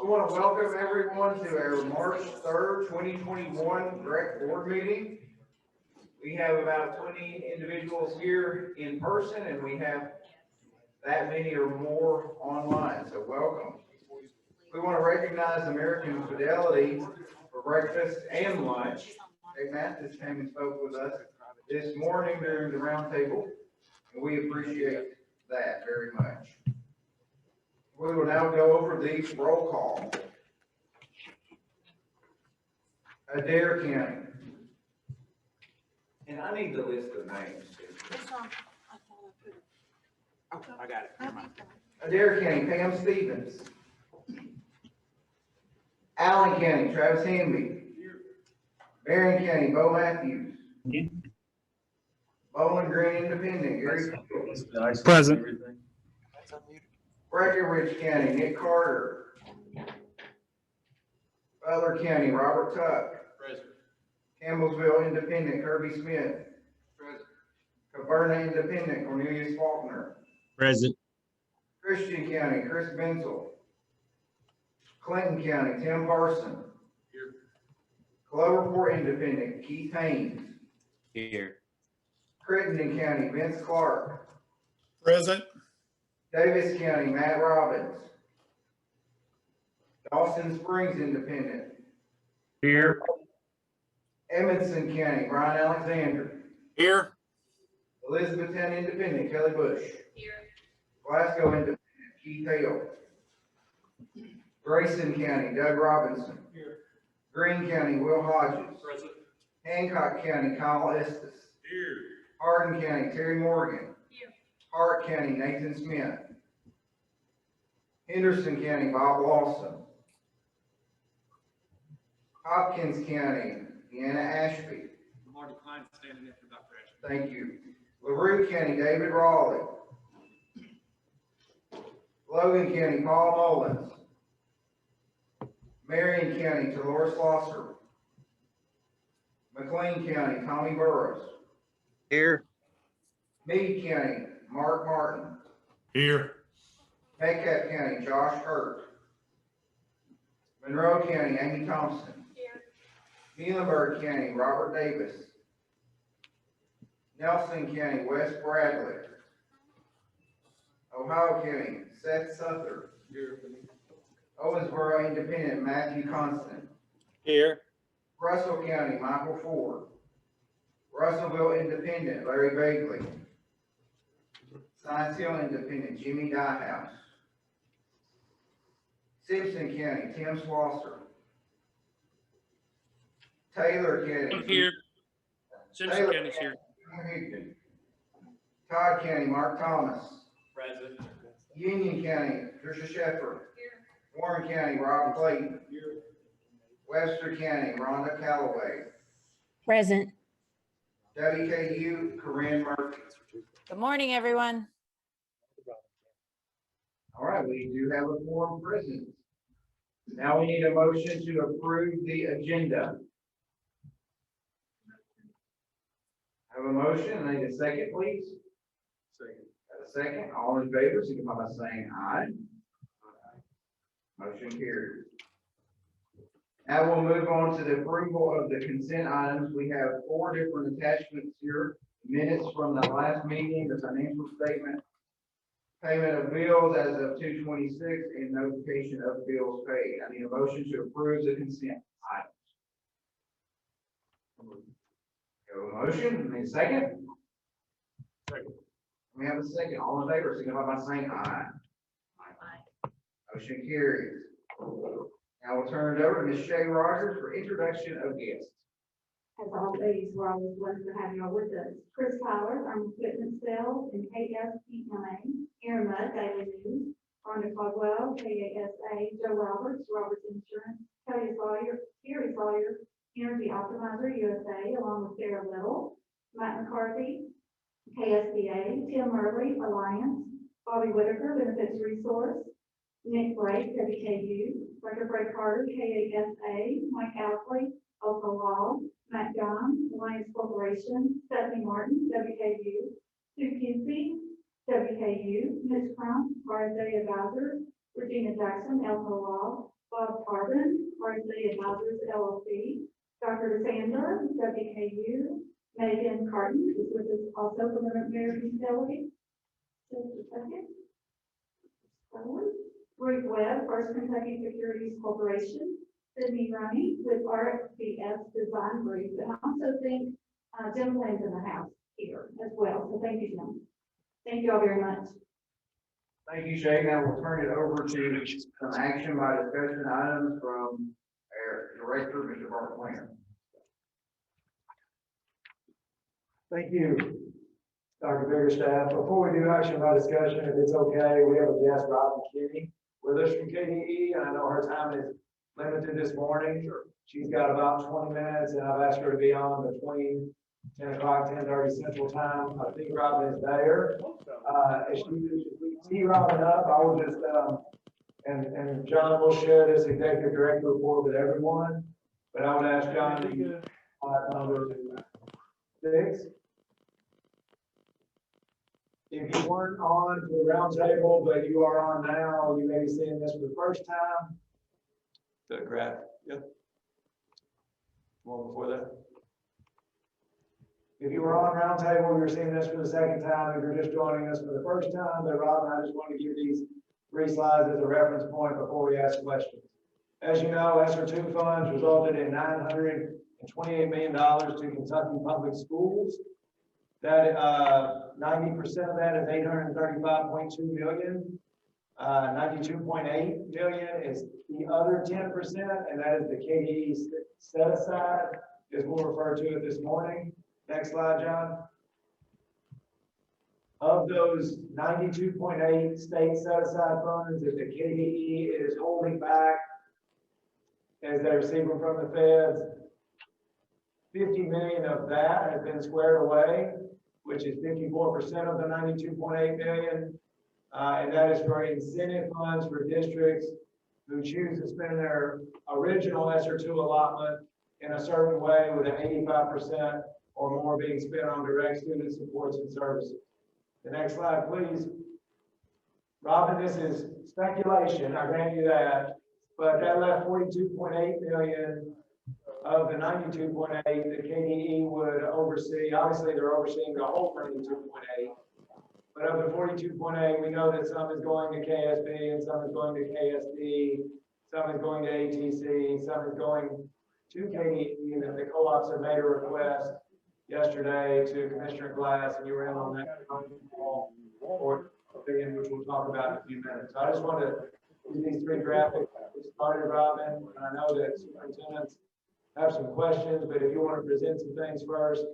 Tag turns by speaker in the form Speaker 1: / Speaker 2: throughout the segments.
Speaker 1: We want to welcome everyone to our March 3rd, 2021 GRREC board meeting. We have about 20 individuals here in person, and we have that many or more online, so welcome. We want to recognize American Fidelity for breakfast and lunch. Hey, Matt just came and spoke with us this morning during the roundtable, and we appreciate that very much. We will now go over the roll call. Adair County. And I need the list of names.
Speaker 2: Oh, I got it. Never mind.
Speaker 1: Adair County, Pam Stevens. Allen County, Travis Hamby. Marion County, Bo Matthews. Bowling Green Independent, Gary Fields.
Speaker 3: Present.
Speaker 1: Breckenridge County, Nick Carter. Butler County, Robert Tuck.
Speaker 2: Present.
Speaker 1: Campbellsville Independent, Kirby Smith.
Speaker 2: Present.
Speaker 1: Caverna Independent, Cornelius Faulkner.
Speaker 3: Present.
Speaker 1: Christian County, Chris Bensel. Clinton County, Tim Parson.
Speaker 2: Here.
Speaker 1: Cloverport Independent, Keith Haynes.
Speaker 3: Here.
Speaker 1: Crittenden County, Vince Clark.
Speaker 3: Present.
Speaker 1: Davis County, Matt Robbins. Dawson Springs Independent.
Speaker 3: Here.
Speaker 1: Edmondson County, Brian Alexander.
Speaker 3: Here.
Speaker 1: Elizabethtown Independent, Kelly Bush.
Speaker 4: Here.
Speaker 1: Glasgow Independent, Keith Hale. Grayson County, Doug Robinson.
Speaker 2: Here.
Speaker 1: Greene County, Will Hodges.
Speaker 2: Present.
Speaker 1: Hancock County, Kyle Estes.
Speaker 2: Here.
Speaker 1: Hardin County, Terry Morgan.
Speaker 4: Here.
Speaker 1: Hart County, Nathan Smith. Henderson County, Bob Lawson. Hopkins County, Deanna Ashby.
Speaker 2: Marty Klein standing in for Dr. Ashby.
Speaker 1: Thank you. LaRue County, David Raleigh. Logan County, Paul Mullins. Marion County, Dolores Slosser. McLean County, Tommy Burrows.
Speaker 3: Here.
Speaker 1: Meade County, Mark Martin.
Speaker 3: Here.
Speaker 1: Metcalf County, Josh Hurt. Monroe County, Amy Thompson.
Speaker 4: Here.
Speaker 1: Muhlenberg County, Robert Davis. Nelson County, Wes Bradley. Ohio County, Seth Suther.
Speaker 2: Here.
Speaker 1: Owensboro Independent, Matthew Constant.
Speaker 3: Here.
Speaker 1: Russell County, Michael Ford. Russellville Independent, Larry Bagley. Science Hill Independent, Jimmy Dyehouse. Simpson County, Tim Slosser. Taylor County.
Speaker 2: Here. Simpson
Speaker 1: Taylor
Speaker 2: County's here.
Speaker 1: Higdon. Todd County, Mark Thomas.
Speaker 2: Present.
Speaker 1: Union County, Tricia Sheffer.
Speaker 4: Here.
Speaker 1: Warren County, Rob Clayton.
Speaker 2: Here.
Speaker 1: Webster County, Rhonda Calloway.
Speaker 5: Present.
Speaker 1: WKU, Corinne Murphy.
Speaker 5: Good morning, everyone.
Speaker 1: All right, we do have a quorum present. Now we need a motion to approve the agenda. Have a motion, I need a second, please.
Speaker 2: Second.
Speaker 1: Have a second, all in favor, signify by saying aye. Motion carries. Now we'll move on to the approval of the consent items. We have 4 different attachments here. Minutes from the last meeting, the financial statement, payment of bills as of 2/26, and notification of bills paid. I need a motion to approve the consent items. Have a motion, need a second?
Speaker 2: Second.
Speaker 1: We have a second. All in favor, signify by saying aye.
Speaker 4: Aye.
Speaker 1: Motion carries. Now we'll turn it over to Ms. Shay Rogers for introduction of guests.
Speaker 6: As always, we're always blessed to have you all with us. Chris Tyler, from Equipment Sales and KSPMA, Irma, Daily News, Rhonda Caldwell, KASA, Joe Roberts, Roberts Insurance, Terry Sawyer, Energy Optimizer USA, along with Sarah Little, Matt McCarthy, KSBA, Tim Murley, Alliance, Bobby Whitaker, Benefits Resource, Nick Blake, WKU, Record Break Carter, KASA, Mike Alfley, Oka Law, Matt John, Alliance Corporation, Stephanie Martin, WKU, Sue Kinsey, WKU, Ms. Crump, RSA Advisors, Regina Jackson, Alpha Law, Bob Carbon, RSA Advisors LLC, Dr. Sandler, WKU, Megan Carton is with us also from the American Facility. Just a second. Ruth Webb, First Kentucky Securities Corporation, Sydney Roney with RFBS Design Group, and I also think Jim Flynn's in the house here as well, so thank you, Jim. Thank you all very much.
Speaker 1: Thank you, Shay. Now we'll turn it over to some action by discussion items from our director, Mr. Bart Planner.
Speaker 4: Thank you, Dr. Biggerstaff. Before we do action by discussion, if it's okay, we have a guest, Robin Kinney, with us from KDE. I know her time is limited this morning. She's got about 20 minutes, and I've asked her to be on between 10 o'clock, 10:30 Central Time. I think Robin is there. If we see Robin up, I will just, and John will share this executive director report with everyone, but I would ask John to use number 6. If you weren't on for the roundtable, but you are on now, you may be seeing this for the first time. The graph, yep. One before that. If you were on roundtable, you're seeing this for the second time. If you're just joining us for the first time, but Rob and I just want to give these 3 slides as a reference point before we ask questions. As you know, ESSER II funds resulted in $928 million to Kentucky public schools. That 90% of that is $835.2 million. 92.8 million is the other 10%, and that is the KDE set aside, as we'll refer to it this morning. Next slide, John. Of those 92.8 state set aside funds that the KDE is holding back as they're receiving from the feds, 50 million of that has been squared away, which is 54% of the 92.8 million. And that is for incentive funds for districts who choose to spend their original ESSER II allotment in a certain way, with an 85% or more being spent on direct student supports and services. The next slide, please. Robin, this is speculation, I grant you that, but that left 42.8 million of the 92.8 that KDE would oversee. Obviously, they're overseeing the whole 92.8. But of the 42.8, we know that some is going to KSB and some is going to KSD, some is going to ATC, some is going to KDE, and the co-ops have made a request yesterday to Commissioner Glass, and you were in on that call, which we'll talk about in a few minutes. So I just want to use these 3 graphics. We started, Robin, and I know that superintendents have some questions, but if you want to present some things first,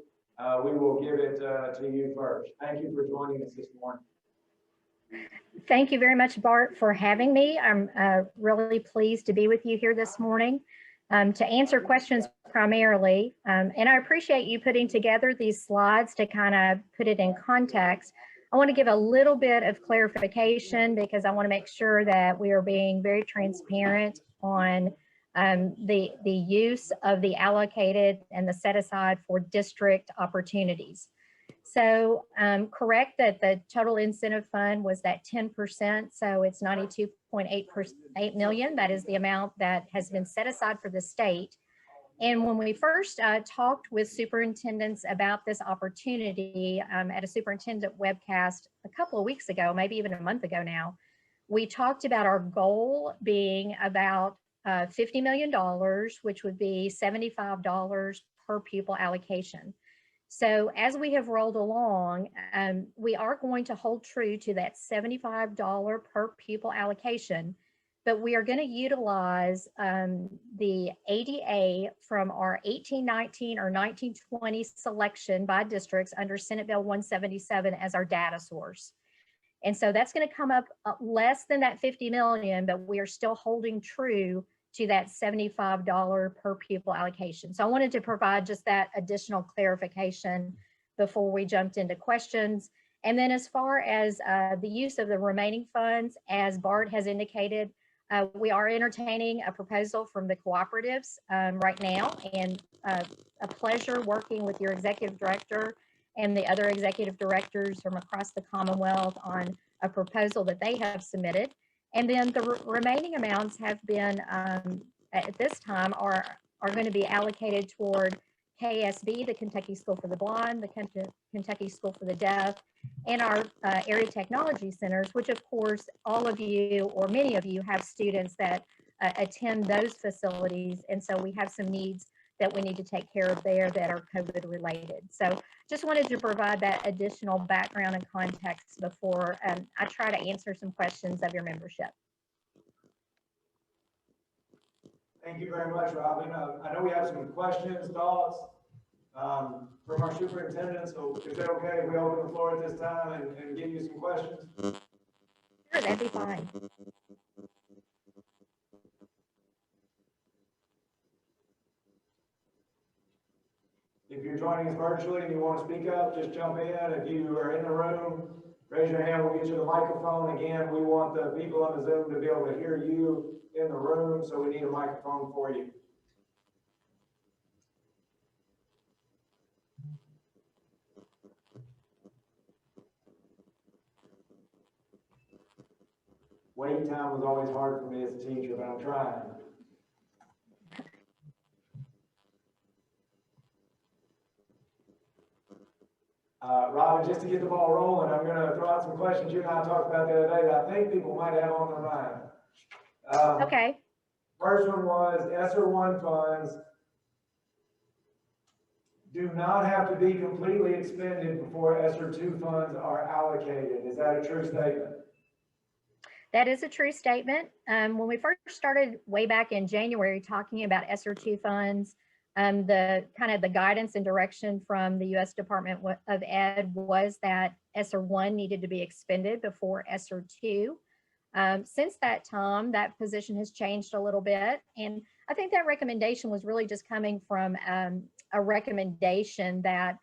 Speaker 4: we will give it to you first. Thank you for joining us this morning.
Speaker 7: Thank you very much, Bart, for having me. I'm really pleased to be with you here this morning to answer questions primarily. And I appreciate you putting together these slides to kind of put it in context. I want to give a little bit of clarification because I want to make sure that we are being very transparent on the use of the allocated and the set aside for district opportunities. So correct that the total incentive fund was that 10%, so it's 92.8 million. That is the amount that has been set aside for the state. And when we first talked with superintendents about this opportunity at a superintendent webcast a couple of weeks ago, maybe even a month ago now, we talked about our goal being about $50 million, which would be $75 per pupil allocation. So as we have rolled along, we are going to hold true to that $75 per pupil allocation, but we are going to utilize the ADA from our 1819 or 1920 selection by districts under Senate Bill 177 as our data source. And so that's going to come up less than that 50 million, but we are still holding true to that $75 per pupil allocation. So I wanted to provide just that additional clarification before we jumped into questions. And then as far as the use of the remaining funds, as Bart has indicated, we are entertaining a proposal from the cooperatives right now, and a pleasure working with your executive director and the other executive directors from across the Commonwealth on a proposal that they have submitted. And then the remaining amounts have been, at this time, are going to be allocated toward KSB, the Kentucky School for the Blind, the Kentucky School for the Deaf, and our area technology centers, which of course all of you or many of you have students that attend those facilities. And so we have some needs that we need to take care of there that are COVID related. So just wanted to provide that additional background and context before I try to answer some questions of your membership.
Speaker 4: Thank you very much, Robin. I know we have some questions, thoughts from our superintendent, so is it okay if we open the floor at this time and give you some questions?
Speaker 7: Sure, that'd be fine.
Speaker 4: If you're joining us virtually and you want to speak up, just jump in. If you are in the room, raise your hand, we'll get you the microphone. Again, we want the people on the Zoom to be able to hear you in the room, so we need a microphone for you. Wait time was always hard for me as a teacher, but I'm trying. Robin, just to get the ball rolling, I'm going to throw out some questions you and I talked about the other day that I think people might have on their mind.
Speaker 7: Okay.
Speaker 4: First one was ESSER 1 funds do not have to be completely expended before ESSER 2 funds are allocated. Is that a true statement?
Speaker 7: That is a true statement. When we first started way back in January talking about ESSER 2 funds, the kind of the guidance and direction from the U.S. Department of Ed was that ESSER 1 needed to be expended before ESSER 2. Since that time, that position has changed a little bit. And I think that recommendation was really just coming from a recommendation that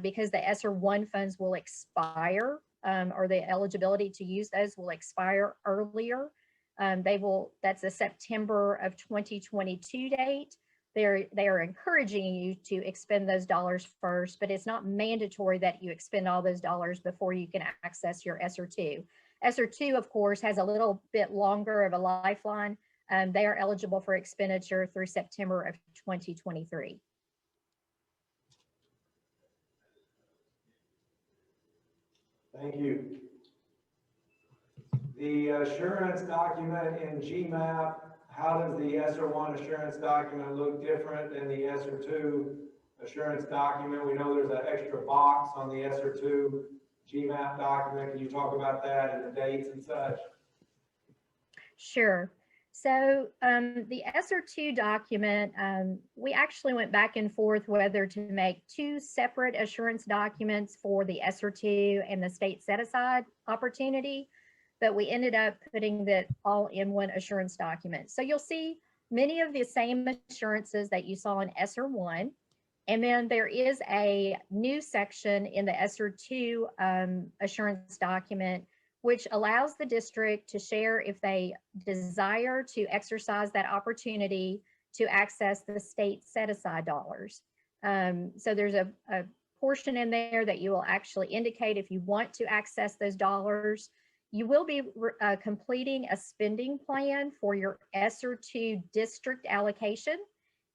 Speaker 7: because the ESSER 1 funds will expire, or the eligibility to use those will expire earlier. That's a September of 2022 date. They are encouraging you to expend those dollars first, but it's not mandatory that you expend all those dollars before you can access your ESSER 2. ESSER 2, of course, has a little bit longer of a lifeline. They are eligible for expenditure through September of 2023.
Speaker 4: Thank you. The assurance document in GMAP, how does the ESSER 1 assurance document look different than the ESSER 2 assurance document? We know there's an extra box on the ESSER 2 GMAP document. Can you talk about that and the dates and such?
Speaker 7: Sure. So the ESSER 2 document, we actually went back and forth whether to make two separate assurance documents for the ESSER 2 and the state set-aside opportunity, but we ended up putting that all in one assurance document. So you'll see many of the same assurances that you saw in ESSER 1, and then there is a new section in the ESSER 2 assurance document which allows the district to share if they desire to exercise that opportunity to access the state set-aside dollars. So there's a portion in there that you will actually indicate if you want to access those dollars. You will be completing a spending plan for your ESSER 2 district allocation.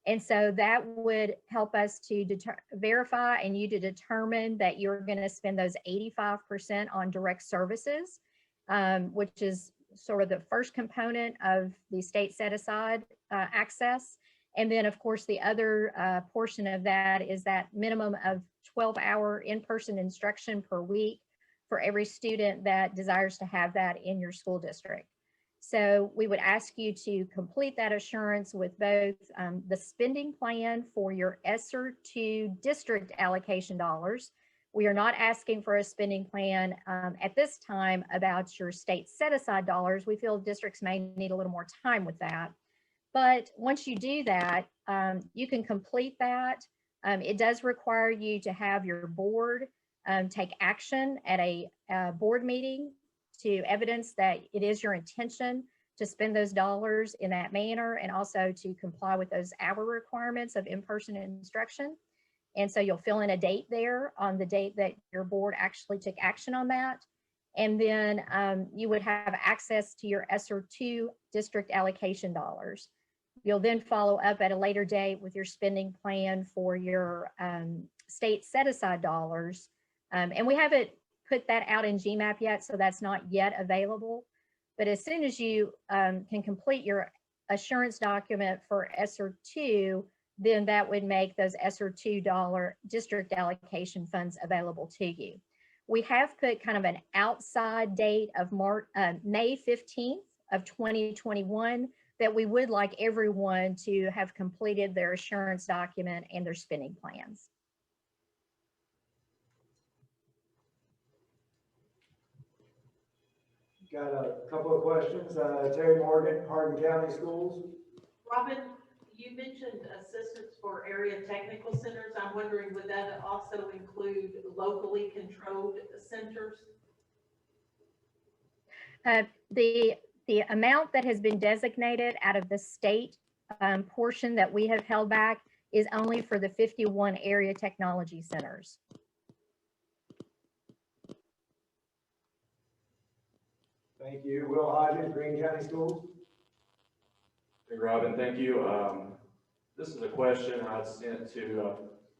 Speaker 7: And so that would help us to verify and you to determine that you're going to spend those 85% on direct services, which is sort of the first component of the state set-aside access. And then, of course, the other portion of that is that minimum of 12-hour in-person instruction per week for every student that desires to have that in your school district. So we would ask you to complete that assurance with both the spending plan for your ESSER 2 district allocation dollars. We are not asking for a spending plan at this time about your state set-aside dollars. We feel districts may need a little more time with that. But once you do that, you can complete that. It does require you to have your board take action at a board meeting to evidence that it is your intention to spend those dollars in that manner and also to comply with those hour requirements of in-person instruction. And so you'll fill in a date there on the date that your board actually took action on that. And then you would have access to your ESSER 2 district allocation dollars. You'll then follow up at a later date with your spending plan for your state set-aside dollars. And we haven't put that out in GMAP yet, so that's not yet available. But as soon as you can complete your assurance document for ESSER 2, then that would make those ESSER 2 district allocation funds available to you. We have put kind of an outside date of May 15th of 2021 that we would like everyone to have completed their assurance document and their spending plans.
Speaker 4: Got a couple of questions. Terry Morgan, Hardin County Schools.
Speaker 8: Robin, you mentioned assistance for area technical centers. I'm wondering, would that also include locally controlled centers?
Speaker 7: The amount that has been designated out of the state portion that we have held back is only for the 51 area technology centers.
Speaker 4: Thank you. Will Hodges, Green County Schools.
Speaker 9: Hey, Robin, thank you. This is a question I sent to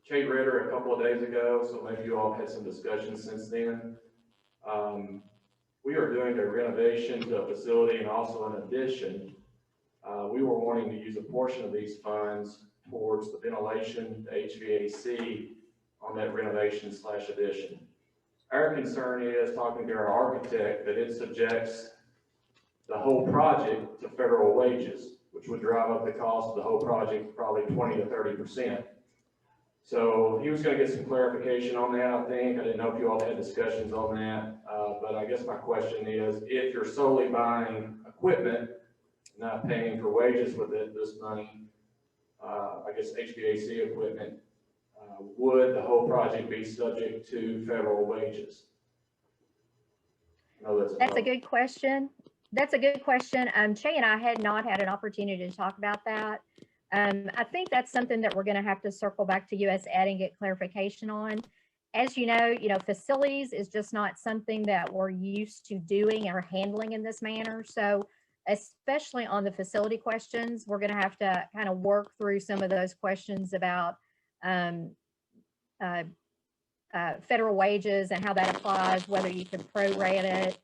Speaker 9: Kate Ritter a couple of days ago, so maybe you all had some discussions since then. We are doing a renovation to a facility, and also in addition, we were wanting to use a portion of these funds towards the ventilation, the HVAC on that renovation / addition. Our concern is, talking to our architect, that it subjects the whole project to federal wages, which would drive up the cost of the whole project probably 20 to 30%. So he was going to get some clarification on that, I think. I didn't know if you all had discussions on that, but I guess my question is, if you're solely buying equipment, not paying for wages with this money, I guess HVAC equipment, would the whole project be subject to federal wages?
Speaker 7: That's a good question. That's a good question. Che and I had not had an opportunity to talk about that. I think that's something that we're going to have to circle back to US Ed and get clarification on. As you know, facilities is just not something that we're used to doing or handling in this manner. So especially on the facility questions, we're going to have to kind of work through some of those questions about federal wages and how that applies, whether you can prorate it,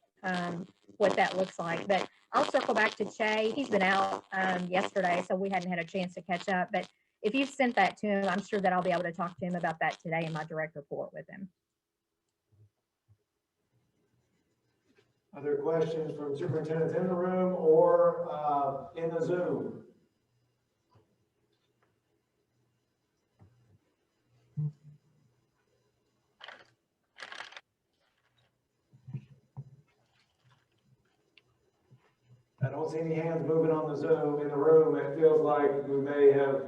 Speaker 7: what that looks like. But I'll circle back to Che. He's been out yesterday, so we hadn't had a chance to catch up. But if you've sent that to him, I'm sure that I'll be able to talk to him about that today in my direct report with him.
Speaker 4: Other questions from superintendents in the room or in the Zoom? I don't see any hands moving on the Zoom. In the room, it feels like we may have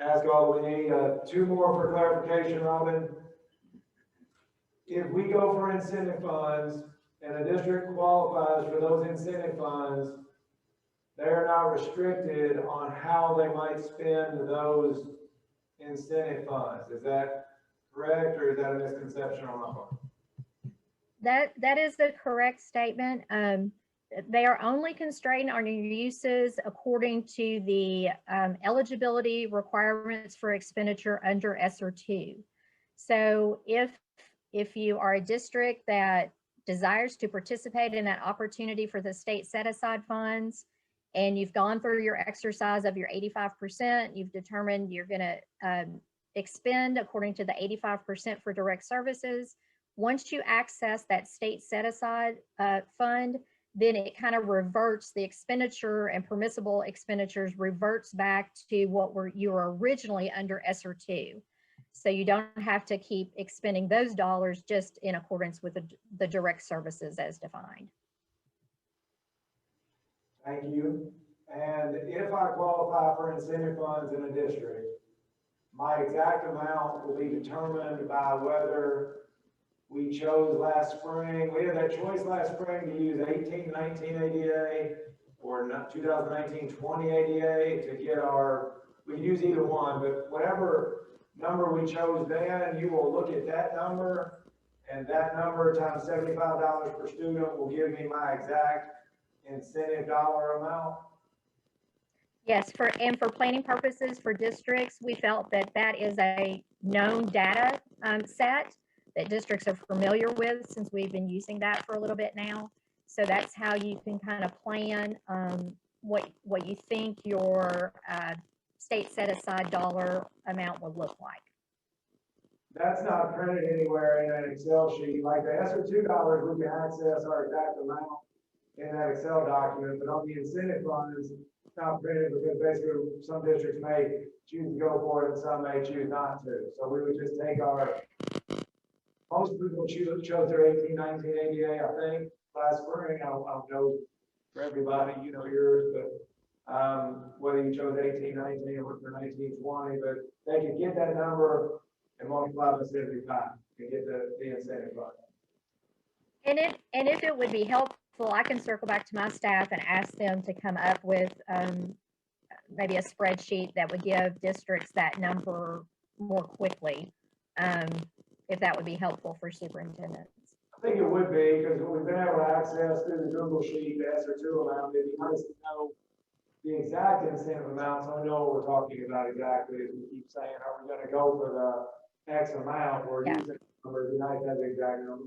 Speaker 4: asked all we need. Two more for clarification, Robin. If we go for incentive funds and a district qualifies for those incentive funds, they're not restricted on how they might spend those incentive funds. Is that correct, or is that a misconception on my part?
Speaker 7: That is the correct statement. They are only constrained on your uses according to the eligibility requirements for expenditure under ESSER 2. So if you are a district that desires to participate in that opportunity for the state set-aside funds, and you've gone through your exercise of your 85%, you've determined you're going to expend according to the 85% for direct services. Once you access that state set-aside fund, then it kind of reverts the expenditure, and permissible expenditures reverts back to what you were originally under ESSER 2. So you don't have to keep expending those dollars, just in accordance with the direct services as defined.
Speaker 4: Thank you. And if I qualify for incentive funds in a district, my exact amount will be determined by whether we chose last spring. We had that choice last spring to use 18-19 ADA or 2019-20 ADA to get we could use either one, but whatever number we chose then, you will look at that number And that number times $75 per student will give me my exact incentive dollar amount.
Speaker 7: Yes, and for planning purposes for districts, we felt that that is a known data set that districts are familiar with since we've been using that for a little bit now. So that's how you can kind of plan what you think your state set aside dollar amount would look like.
Speaker 4: That's not printed anywhere in an Excel sheet. Like the ESSER $2, we can access our exact amount in that Excel document, but on the incentive funds, it's not printed because basically some districts may choose to go for it and some may choose not to. So we would just take most people chose their 18, 19 ADA, I think, last spring. I don't know for everybody, you know yours, but whether you chose 18, 19 or for 19, 20, but they could get that number and multiply by 75 and get the incentive fund.
Speaker 7: And if it would be helpful, I can circle back to my staff and ask them to come up with maybe a spreadsheet that would give districts that number more quickly, if that would be helpful for superintendents.
Speaker 4: I think it would be, because we've been able to access through the Google Sheet the ESSER 2 amount. It'd be nice to know the exact incentive amount, so I know what we're talking about exactly. As we keep saying, are we going to go for the X amount or using numbers? It'd be nice to have the exact number.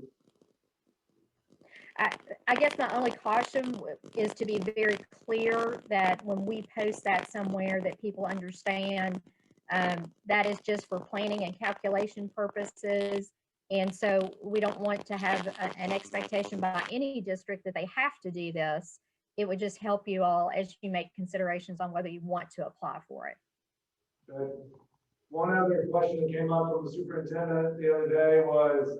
Speaker 7: I guess my only caution is to be very clear that when we post that somewhere, that people understand that is just for planning and calculation purposes. And so we don't want to have an expectation by any district that they have to do this. It would just help you all as you make considerations on whether you want to apply for it.
Speaker 4: Good. One other question that came up from the superintendent the other day was,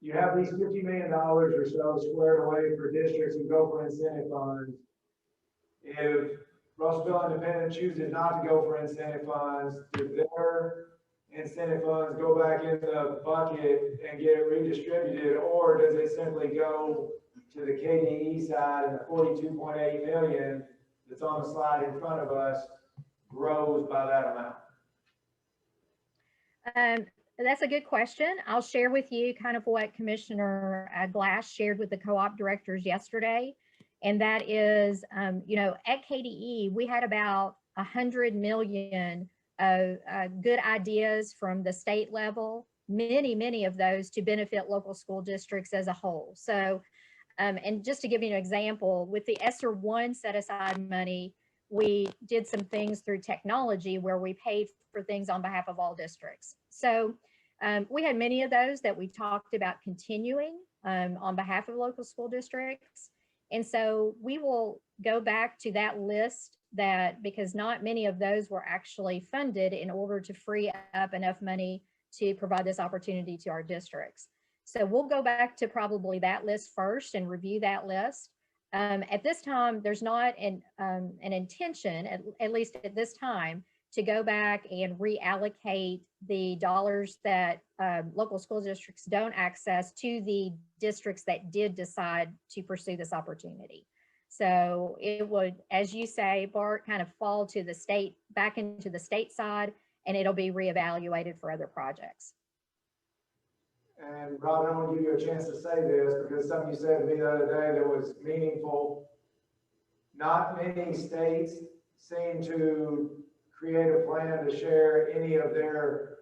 Speaker 4: you have these $50 million or so squared away for districts who go for incentive funds. If Russellville Independent chooses not to go for incentive funds, do their incentive funds go back in the bucket and get redistributed, or does it simply go to the KDE side and the 42.8 million that's on the slide in front of us grows by that amount?
Speaker 7: That's a good question. I'll share with you kind of what Commissioner Glass shared with the co-op directors yesterday. And that is, you know, at KDE, we had about 100 million of good ideas from the state level, many of those to benefit local school districts as a whole. So, and just to give you an example, with the ESSER 1 set aside money, we did some things through technology where we paid for things on behalf of all districts. So we had many of those that we talked about continuing on behalf of local school districts. And so we will go back to that list because not many of those were actually funded in order to free up enough money to provide this opportunity to our districts. So we'll go back to probably that list first and review that list. At this time, there's not an intention, at least at this time, to go back and reallocate the dollars that local school districts don't access to the districts that did decide to pursue this opportunity. So it would, as you say, Bart, kind of fall to the state, back into the state side, and it'll be reevaluated for other projects.
Speaker 4: And Robin, I want to give you a chance to say this because something you said to me the other day that was meaningful. Not many states seem to create a plan to share any of their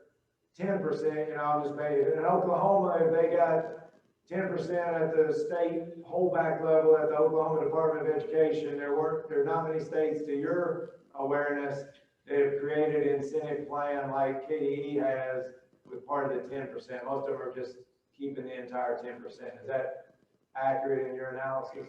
Speaker 4: 10%, you know, I'll just make it. In Oklahoma, if they got 10% at the state holdback level at the Oklahoma Department of Education, there are not many states, to your awareness, that have created an incentive plan like KDE has with part of the 10%. Most of them are just keeping the entire 10%. Is that accurate in your analysis?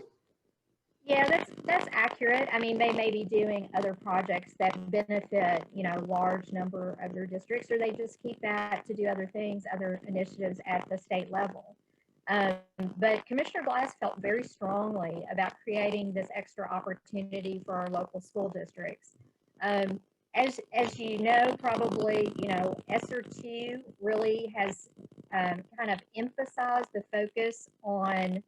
Speaker 7: Yeah, that's accurate. I mean, they may be doing other projects that benefit, you know, large number of their districts, or they just keep that to do other things, other initiatives at the state level. But Commissioner Glass felt very strongly about creating this extra opportunity for our local school districts. As you know, probably, you know, ESSER 2 really has kind of emphasized the focus on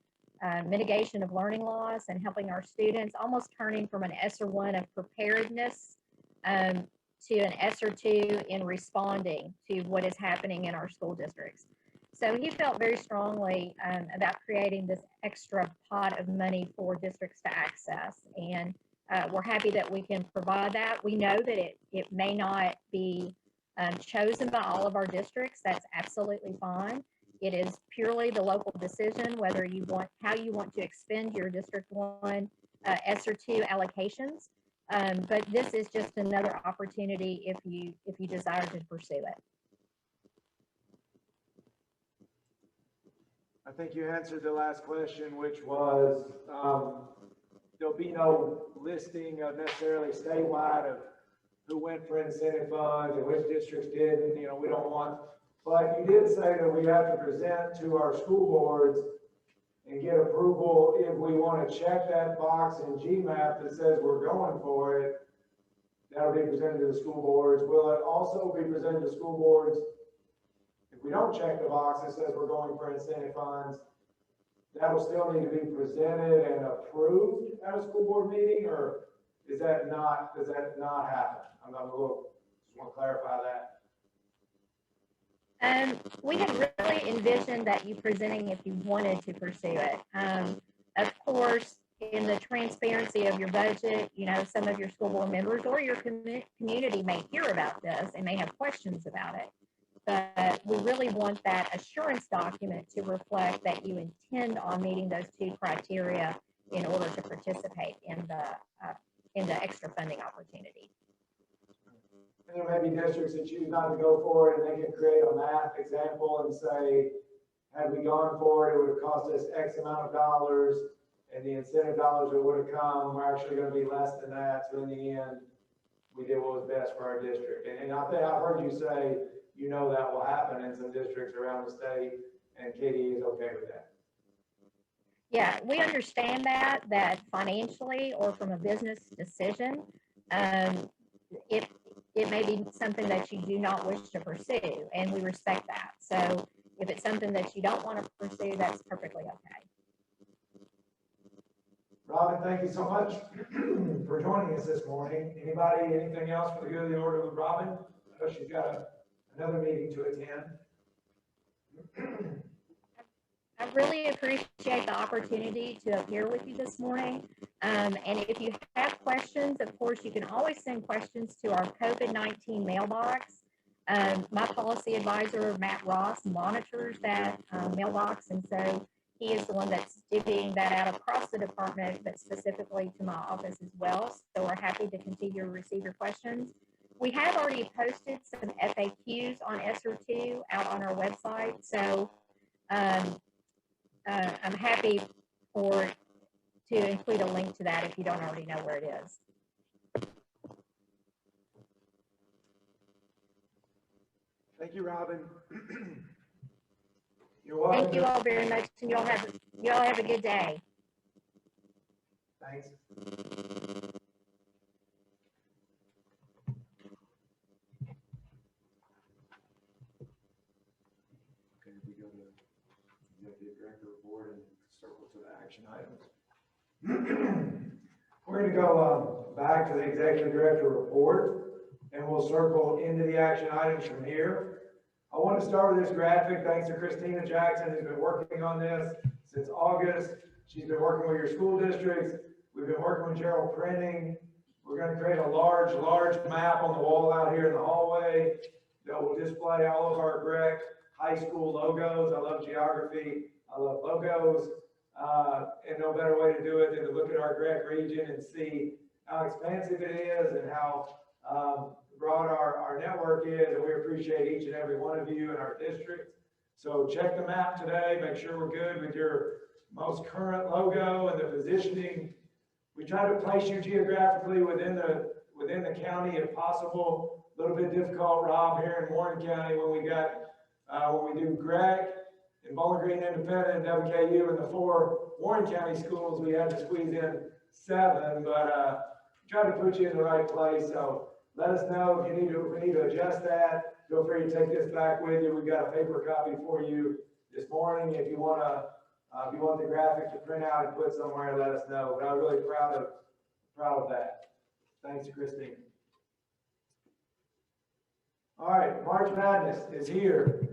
Speaker 7: mitigation of learning loss and helping our students, almost turning from an ESSER 1 of preparedness to an ESSER 2 in responding to what is happening in our school districts. So he felt very strongly about creating this extra pot of money for districts to access. And we're happy that we can provide that. We know that it may not be chosen by all of our districts. That's absolutely fine. It is purely the local decision whether you want, how you want to expend your District 1 ESSER 2 allocations. But this is just another opportunity if you desire to pursue it.
Speaker 4: I think you answered the last question, which was, there'll be no listing of necessarily statewide of who went for incentive funds and which districts didn't, you know, we don't want, but you did say that we have to present to our school boards and get approval if we want to check that box in GMAP that says we're going for it. That'll be presented to the school boards. Will it also be presented to school boards if we don't check the box that says we're going for incentive funds? That'll still need to be presented and approved at a school board meeting, or does that not happen? I'm a little, just want to clarify that.
Speaker 7: We had really envisioned that you presenting if you wanted to pursue it. Of course, in the transparency of your budget, you know, some of your school board members or your community may hear about this and may have questions about it. But we really want that assurance document to reflect that you intend on meeting those two criteria in order to participate in the extra funding opportunity.
Speaker 4: And there may be districts that choose not to go for it, and they can create a math example and say, had we gone for it, it would have cost us X amount of dollars, and the incentive dollars that would have come were actually going to be less than that. So in the end, we did what was best for our district. And I think I've heard you say, you know, that will happen in some districts around the state, and Katie is okay with that.
Speaker 7: Yeah, we understand that financially or from a business decision, it may be something that you do not wish to pursue, and we respect that. So if it's something that you don't want to pursue, that's perfectly okay.
Speaker 4: Robin, thank you so much for joining us this morning. Anybody, anything else for the good of the order with Robin? I know she's got another meeting to attend.
Speaker 7: I really appreciate the opportunity to appear with you this morning. And if you have questions, of course, you can always send questions to our COVID-19 mailbox. My policy advisor, Matt Ross, monitors that mailbox, and so he is the one that's divvying that out across the department, but specifically to my office as well. So we're happy to continue to receive your questions. We have already posted some FAQs on ESSER 2 out on our website, so I'm happy to include a link to that if you don't already know where it is.
Speaker 4: Thank you, Robin. You're welcome.
Speaker 7: Thank you all very much, and y'all have a good day.
Speaker 4: Thanks. Okay, we go to executive director report and circle to the action items. We're going to go back to the executive director report, and we'll circle into the action items from here. I want to start with this graphic. Thanks to Christina Jackson, who's been working on this since August. She's been working with your school districts. We've been working with Gerald Printing. We're going to create a large map on the wall out here in the hallway that will display all of our GRREC high school logos. I love geography. I love logos. And no better way to do it than to look at our GRREC region and see how expansive it is and how broad our network is, and we appreciate each and every one of you in our district. So check the map today, make sure we're good with your most current logo and the positioning. We try to place you geographically within the county if possible. A little bit difficult, Rob, here in Warren County when we do GRREC and Bowling Green Independent and WKU and the 4 Warren County schools, we had to squeeze in 7, but try to put you in the right place. So let us know if we need to adjust that. Feel free to take this back with you. We've got a paper copy for you this morning. If you want the graphic to print out and put somewhere, let us know. But I'm really proud of that. Thanks, Christine. All right, March Madness is here.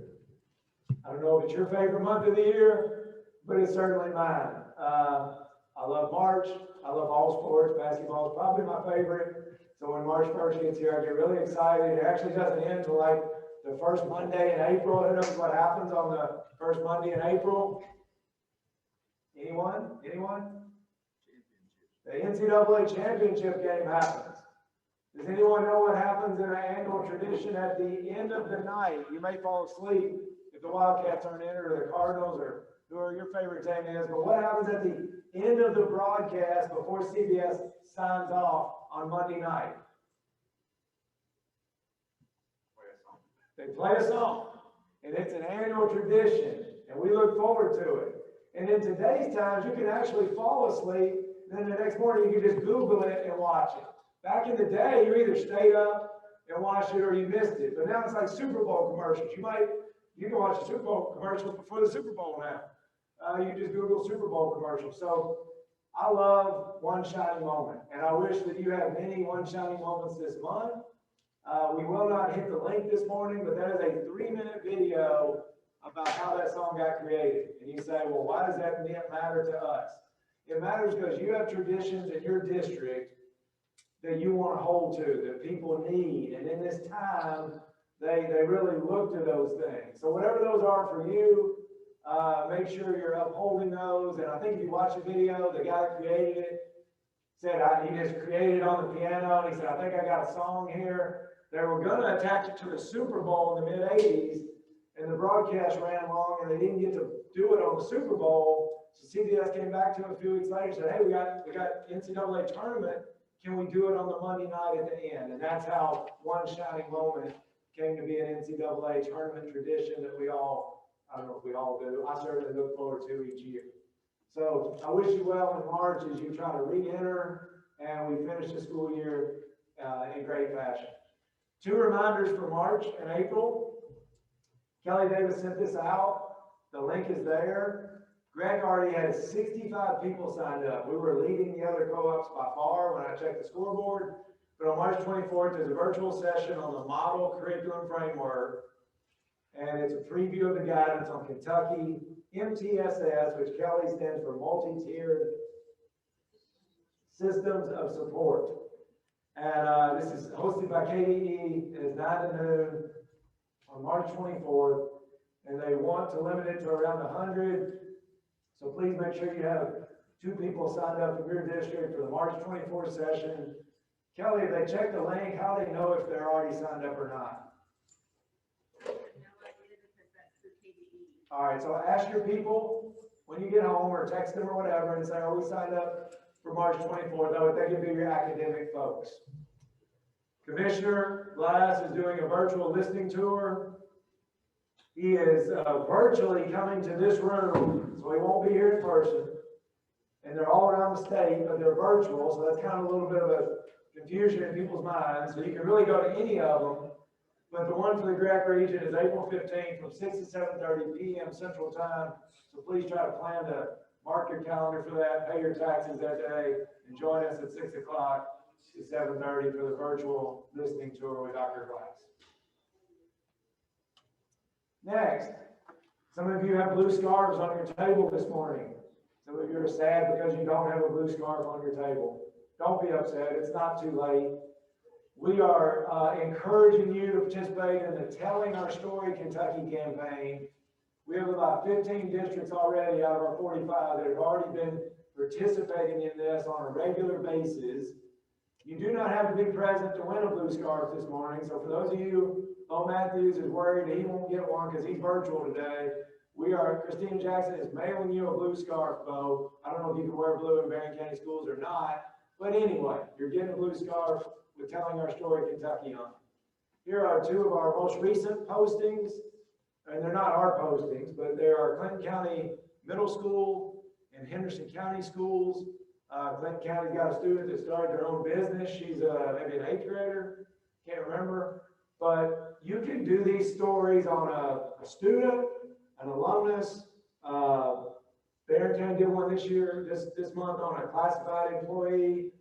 Speaker 4: I don't know if it's your favorite month of the year, but it's certainly mine. I love March. I love all sports. Basketball is probably my favorite. So when March 1st gets here, I get really excited. It actually doesn't end until like the first Monday in April. Who knows what happens on the first Monday in April? Anyone? The NCAA championship game happens. Does anyone know what happens in our annual tradition at the end of the night? You may fall asleep if the Wildcats aren't entered, or the Cardinals, or whoever your favorite team is. But what happens at the end of the broadcast before CBS signs off on Monday night? They play a song, and it's an annual tradition, and we look forward to it. And in today's times, you can actually fall asleep, and then the next morning you can just Google it and watch it. Back in the day, you either stayed up and watched it or you missed it. But now it's like Super Bowl commercials. You can watch the Super Bowl commercials before the Super Bowl now. You just Google Super Bowl commercials. So I love One Shining Moment, and I wish that you have many One Shining Moments this month. We will not hit the link this morning, but that is a 3-minute video about how that song got created. And you say, well, why does that matter to us? It matters because you have traditions in your district that you want to hold to, that people need. And in this time, they really look to those things. So whatever those are for you, make sure you're upholding those. And I think if you watch the video, the guy that created it said, he just created it on the piano. And he said, I think I got a song here. They were going to attach it to the Super Bowl in the mid-'80s. And the broadcast ran long, and they didn't get to do it on the Super Bowl. So CBS came back to him a few weeks later and said, hey, we got NCAA tournament. Can we do it on the Monday night at the end? And that's how One Shining Moment came to be an NCAA tournament tradition that I don't know if we all do, I certainly look forward to each year. So I wish you well in March as you try to re-enter and we finish the school year in great fashion. 2 reminders for March and April. Kelly Davis sent this out. The link is there. GRREC already had 65 people signed up. We were leading the other co-ops by far when I checked the scoreboard. But on March 24th, there's a virtual session on the model curriculum framework. And it's a preview of the guidance on Kentucky MTSS, which Kelly stands for Multi-Tiered Systems of Support. And this is hosted by KDE. It is 9 to noon on March 24th. And they want to limit it to around 100. So please make sure you have 2 people signed up from your district for the March 24th session. Kelly, if they check the link, how do they know if they're already signed up or not? All right, so ask your people when you get home or text them or whatever and say, are we signed up for March 24th? I would think it'd be your academic folks. Commissioner Glass is doing a virtual listening tour. He is virtually coming to this room, so he won't be here in person. And they're all around the state, but they're virtual, so that's kind of a little bit of a confusion in people's minds. So you can really go to any of them. But the one for the GRREC region is April 15th from 6 to 7:30 p.m. Central Time. So please try to plan to mark your calendar for that, pay your taxes that day, and join us at 6 o'clock to 7:30 for the virtual listening tour with Dr. Glass. Next, some of you have blue scarves on your table this morning. Some of you are sad because you don't have a blue scarf on your table. Don't be upset. It's not too late. We are encouraging you to participate in the Telling Our Story Kentucky campaign. We have about 15 districts already out of our 45 that have already been participating in this on a regular basis. You do not have to be present to win a blue scarf this morning. So for those of you, Bo Matthews is worried that he won't get one because he's virtual today. Christina Jackson is mailing you a blue scarf, Bo. I don't know if you can wear blue in Barron County Schools or not. But anyway, you're getting a blue scarf with Telling Our Story Kentucky on it. Here are 2 of our most recent postings. And they're not our postings, but they are Clinton County Middle School and Henderson County Schools. Clinton County's got a student that started their own business. She's maybe an 8th grader, can't remember. But you can do these stories on a student, an alumnus. Barron County did one this month on a classified employee.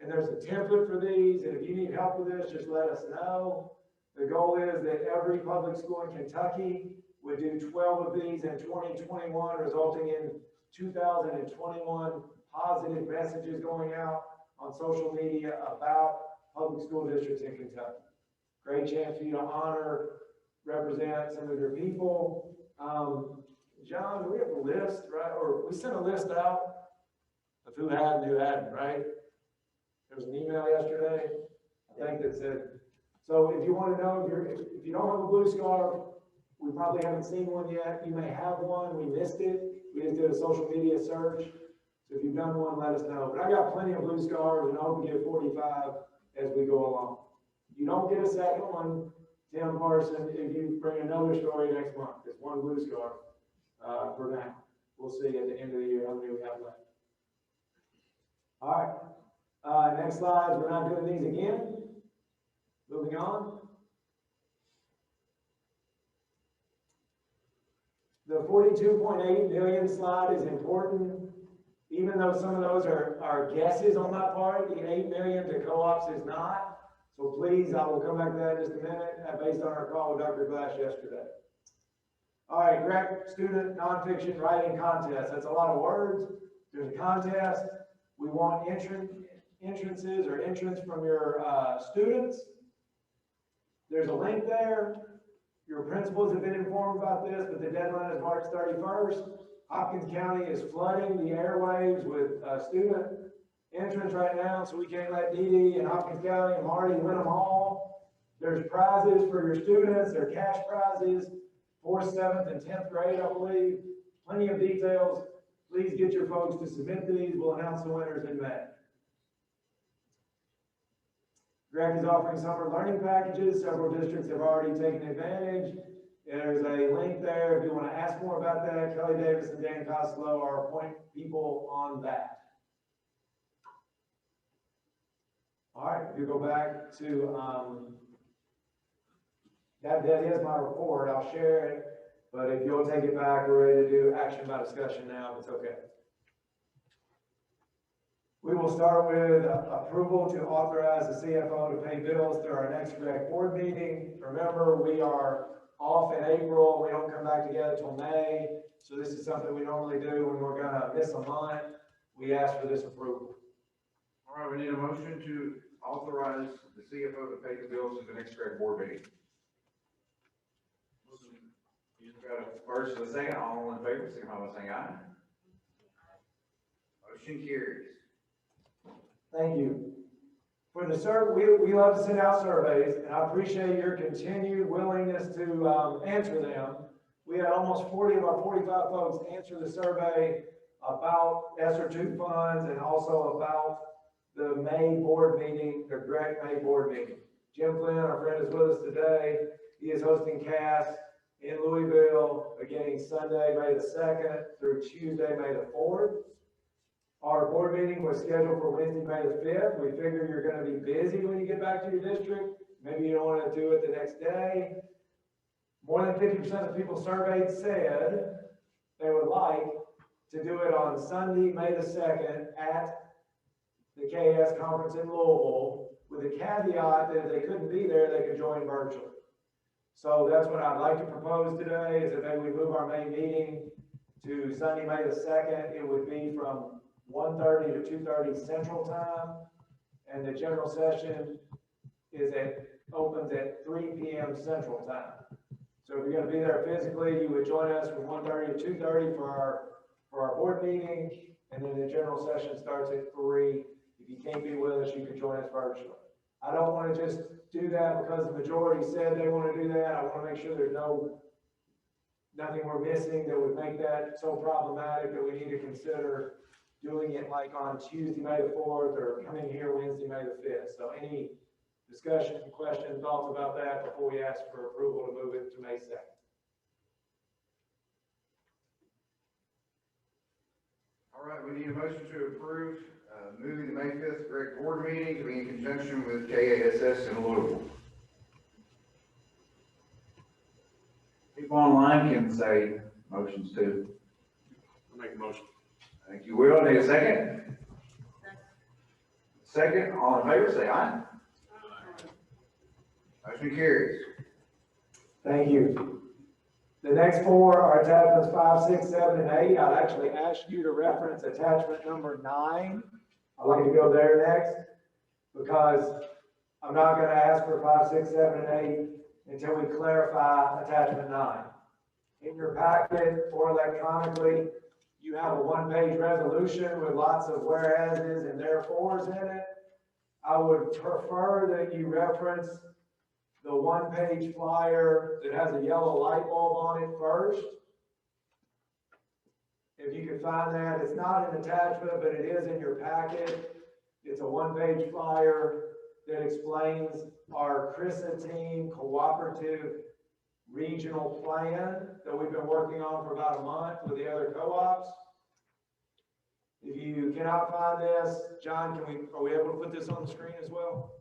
Speaker 4: And there's a template for these. And if you need help with this, just let us know. The goal is that every public school in Kentucky We do 12 of these in 2021, resulting in 2021 positive messages going out on social media about public school districts in Kentucky. Great chance for you to honor, represent some of your people. John, do we have a list, right? Or we sent a list out of who had and who hadn't, right? There was an email yesterday, I think, that said, so if you want to know, if you don't have a blue scarf, we probably haven't seen one yet. You may have one. We missed it. We just did a social media search. So if you've done one, let us know. But I got plenty of blue scarves, and I hope we get 45 as we go along. You don't get a second one, Tim Parson, if you bring another story next month. It's one blue scarf for now. We'll see at the end of the year how many we have left. All right. Next slides. We're not doing these again. Moving on. The 42.8 million slide is important, even though some of those are guesses on my part. The 8 million to co-ops is not. So please, I will come back to that in just a minute, based on our call with Dr. Glass yesterday. All right, GRREC student nonfiction writing contest. That's a lot of words. There's a contest. We want entrances or entrance from your students. There's a link there. Your principals have been informed about this, but the deadline is March 31st. Hopkins County is flooding the airwaves with student entrance right now, so we can't let Dee Dee and Hopkins County and Marty win them all. There's prizes for your students. There are cash prizes, 4th, 7th, and 10th grade, I believe. Plenty of details. Please get your folks to submit these. We'll announce the winners in May. GRREC is offering summer learning packages. Several districts have already taken advantage. There's a link there if you want to ask more about that. Kelly Davis and Dan Costello are point people on that. All right, if you go back to, that is my report. I'll share it, but if you'll take it back, we're ready to do action by discussion now, if it's okay. We will start with approval to authorize the CFO to pay bills through our next GRREC board meeting. Remember, we are off in April. We don't come back together till May. So this is something we normally do when we're gonna miss a month. We ask for this approval.
Speaker 1: All right, we need a motion to authorize the CFO to pay the bills at the next GRREC board meeting. You've got a first and a second, all in favor, signify by saying aye. Motion carries.
Speaker 4: Thank you. For the survey, we love to send out surveys, and I appreciate your continued willingness to answer them. We had almost 40 of our 45 folks answer the survey about ESSER II funds and also about the May board meeting, the GRREC May board meeting. Jim Flynn, our friend, is with us today. He is hosting CAS in Louisville beginning Sunday, May the 2nd through Tuesday, May the 4th. Our board meeting was scheduled for Wednesday, May the 5th. We figure you're going to be busy when you get back to your district. Maybe you don't want to do it the next day. More than 50% of the people surveyed said they would like to do it on Sunday, May the 2nd at the KS conference in Louisville, with the caveat that if they couldn't be there, they could join virtually. So that's what I'd like to propose today, is that maybe we move our May meeting to Sunday, May the 2nd. It would be from 1:30 to 2:30 Central Time, and the general session opens at 3 p.m. Central Time. So if you're going to be there physically, you would join us from 1:30 to 2:30 for our board meeting, and then the general session starts at 3. If you can't be with us, you can join us virtually. I don't want to just do that because the majority said they want to do that. I want to make sure there's nothing we're missing that would make that so problematic that we need to consider doing it like on Tuesday, May the 4th, or coming here Wednesday, May the 5th. So any discussion, questions, thoughts about that before we ask for approval to move it to May 2nd?
Speaker 1: All right, we need a motion to approve moving the May 5th GRREC board meeting to be in conjunction with KASS in Louisville. People online can say motions too.
Speaker 2: I'll make a motion.
Speaker 1: Thank you, Will. Need a second? Second, all in favor, say aye. Motion carries.
Speaker 4: Thank you. The next four are attachments 5, 6, 7, and 8. I'd actually ask you to reference attachment number 9. I'd like to go there next because I'm not going to ask for 5, 6, 7, and 8 until we clarify attachment 9. In your packet or electronically, you have a one-page resolution with lots of whereases and therefores in it. I would prefer that you reference the one-page flyer that has a yellow light bulb on it first. If you can find that, it's not an attachment, but it is in your packet. It's a one-page flyer that explains our GRREC team cooperative regional plan that we've been working on for about a month with the other co-ops. If you cannot find this, John, are we able to put this on the screen as well?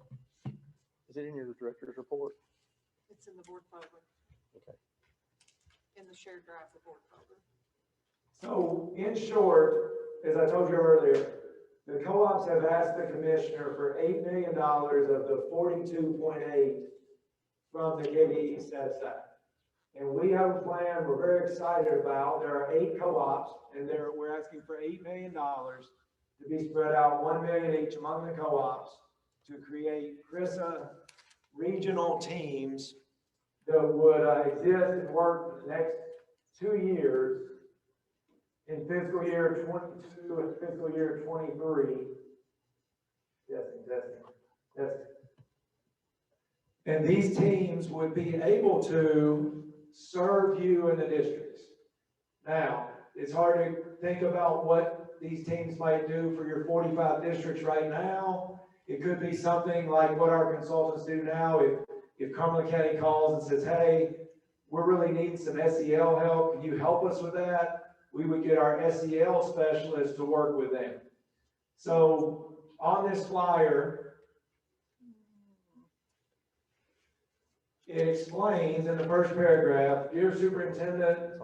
Speaker 3: Is it in your director's report?
Speaker 8: It's in the board folder.
Speaker 3: Okay.
Speaker 8: In the shared drive, the board folder.
Speaker 4: So in short, as I told you earlier, the co-ops have asked the commissioner for $8 million of the 42.8 from the KDE set aside. And we have a plan we're very excited about. There are 8 co-ops, and we're asking for $8 million to be spread out, $1 million each among the co-ops to create GRREC regional teams that would exist and work for the next 2 years in fiscal year 22 and fiscal year 23. Testing. And these teams would be able to serve you in the districts. Now, it's hard to think about what these teams might do for your 45 districts right now. It could be something like what our consultants do now. If Cumberland County calls and says, hey, we're really needing some SEL help, can you help us with that? We would get our SEL specialists to work with them. So on this flyer, it explains in the first paragraph, dear Superintendent,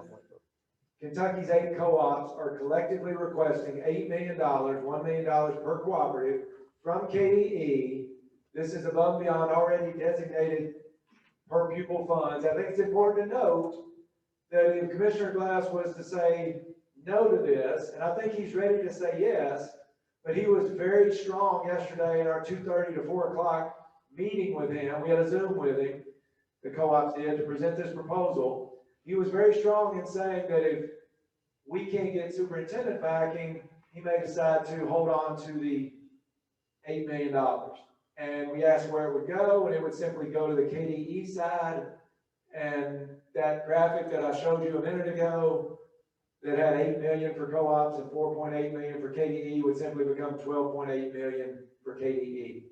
Speaker 4: Kentucky's 8 co-ops are collectively requesting $8 million, $1 million per cooperative from KDE. This is above and beyond already designated per pupil funds. I think it's important to note that if Commissioner Glass was to say no to this, and I think he's ready to say yes, but he was very strong yesterday in our 2:30 to 4 o'clock meeting with him. We had a Zoom with him, the co-ops did, to present this proposal. He was very strong in saying that if we can't get superintendent backing, he may decide to hold on to the $8 million. And we asked where it would go, and it would simply go to the KDE side. And that graphic that I showed you a minute ago that had 8 million for co-ops and 4.8 million for KDE would simply become 12.8 million for KDE.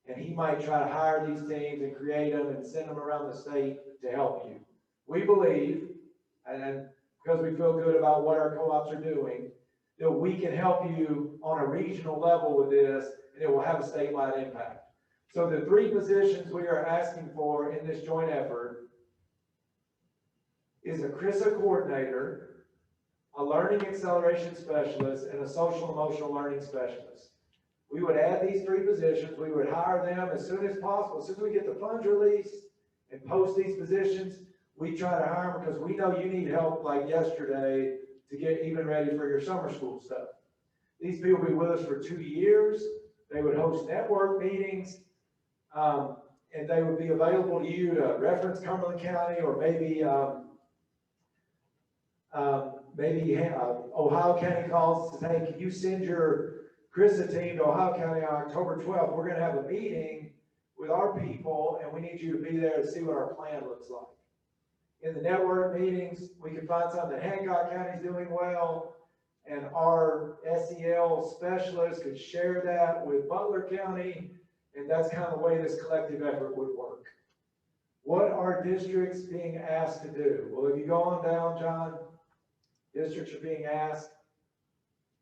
Speaker 4: And he might try to hire these teams and create them and send them around the state to help you. We believe, and because we feel good about what our co-ops are doing, that we can help you on a regional level with this, and it will have a statewide impact. So the 3 positions we are asking for in this joint effort is a GRREC coordinator, a learning acceleration specialist, and a social emotional learning specialist. We would add these 3 positions. We would hire them as soon as possible. As soon as we get the funds released and post these positions, we try to hire them because we know you need help like yesterday to get even ready for your summer school stuff. These people will be with us for 2 years. They would host network meetings, and they would be available to you to reference Cumberland County or maybe Ohio County calls and says, hey, can you send your GRREC team to Ohio County on October 12th? We're going to have a meeting with our people, and we need you to be there to see what our plan looks like. In the network meetings, we can find something that Hancock County is doing well, and our SEL specialists could share that with Butler County, and that's kind of the way this collective effort would work. What are districts being asked to do? Well, if you go on down, John, districts are being asked.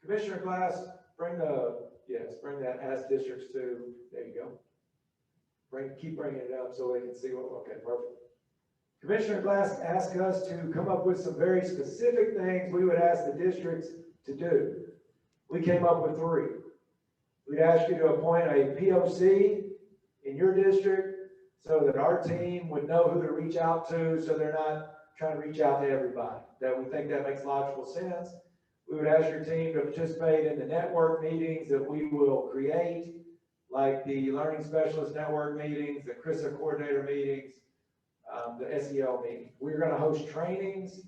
Speaker 4: Commissioner Glass, bring that ask districts to, there you go. Keep bringing it up so they can see what, okay, perfect. Commissioner Glass asked us to come up with some very specific things we would ask the districts to do. We came up with 3. We'd ask you to appoint a POC in your district so that our team would know who to reach out to, so they're not trying to reach out to everybody, that we think that makes logical sense. We would ask your team to participate in the network meetings that we will create, like the Learning Specialist Network meetings, the GRREC Coordinator meetings, the SEL meeting. We're gonna host trainings,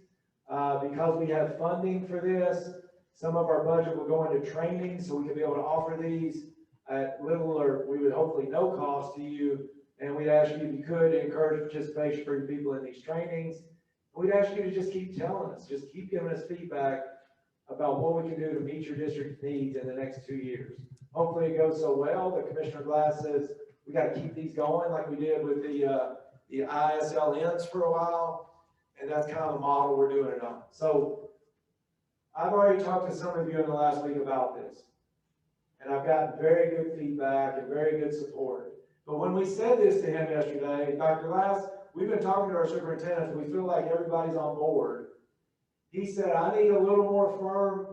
Speaker 4: because we have funding for this. Some of our budget will go into training, so we can be able to offer these at little or we would hopefully no cost to you. And we'd ask you if you could encourage participation for your people in these trainings. We'd ask you to just keep telling us, just keep giving us feedback about what we can do to meet your district needs in the next 2 years. Hopefully it goes so well that Commissioner Glass says, we got to keep these going like we did with the ISLNs for a while. And that's kind of the model we're doing it on. So I've already talked to some of you in the last week about this. And I've gotten very good feedback and very good support. But when we said this to him yesterday, Dr. Glass, we've been talking to our superintendents, we feel like everybody's on board. He said, I need a little more firm,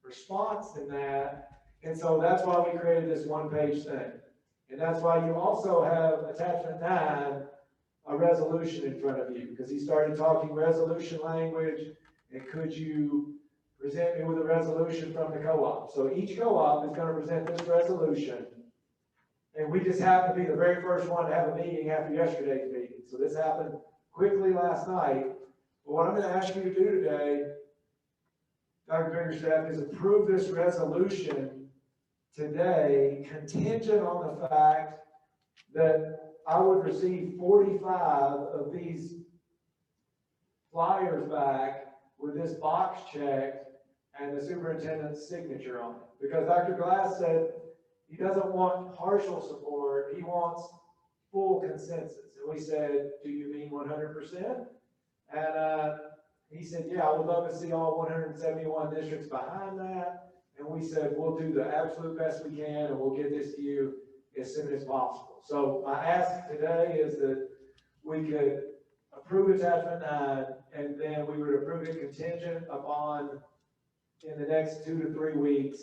Speaker 4: response than that. And so that's why we created this one-page thing. And that's why you also have attachment 9, a resolution in front of you, because he started talking resolution language, and could you present me with a resolution from the co-op? So each co-op is going to present this resolution, and we just happened to be the very first one to have a meeting after yesterday's meeting. So this happened quickly last night. But what I'm going to ask you to do today, Dr. Biggerstaff, is approve this resolution today, contingent on the fact that I would receive 45 of these flyers back with this box checked and the superintendent's signature on it. Because Dr. Glass said he doesn't want partial support, he wants full consensus. And we said, do you mean 100%? And he said, yeah, I would love to see all 171 districts behind that. And we said, we'll do the absolute best we can, and we'll get this to you as soon as possible. So my ask today is that we could approve attachment 9, and then we would approve it contingent upon, in the next 2 to 3 weeks,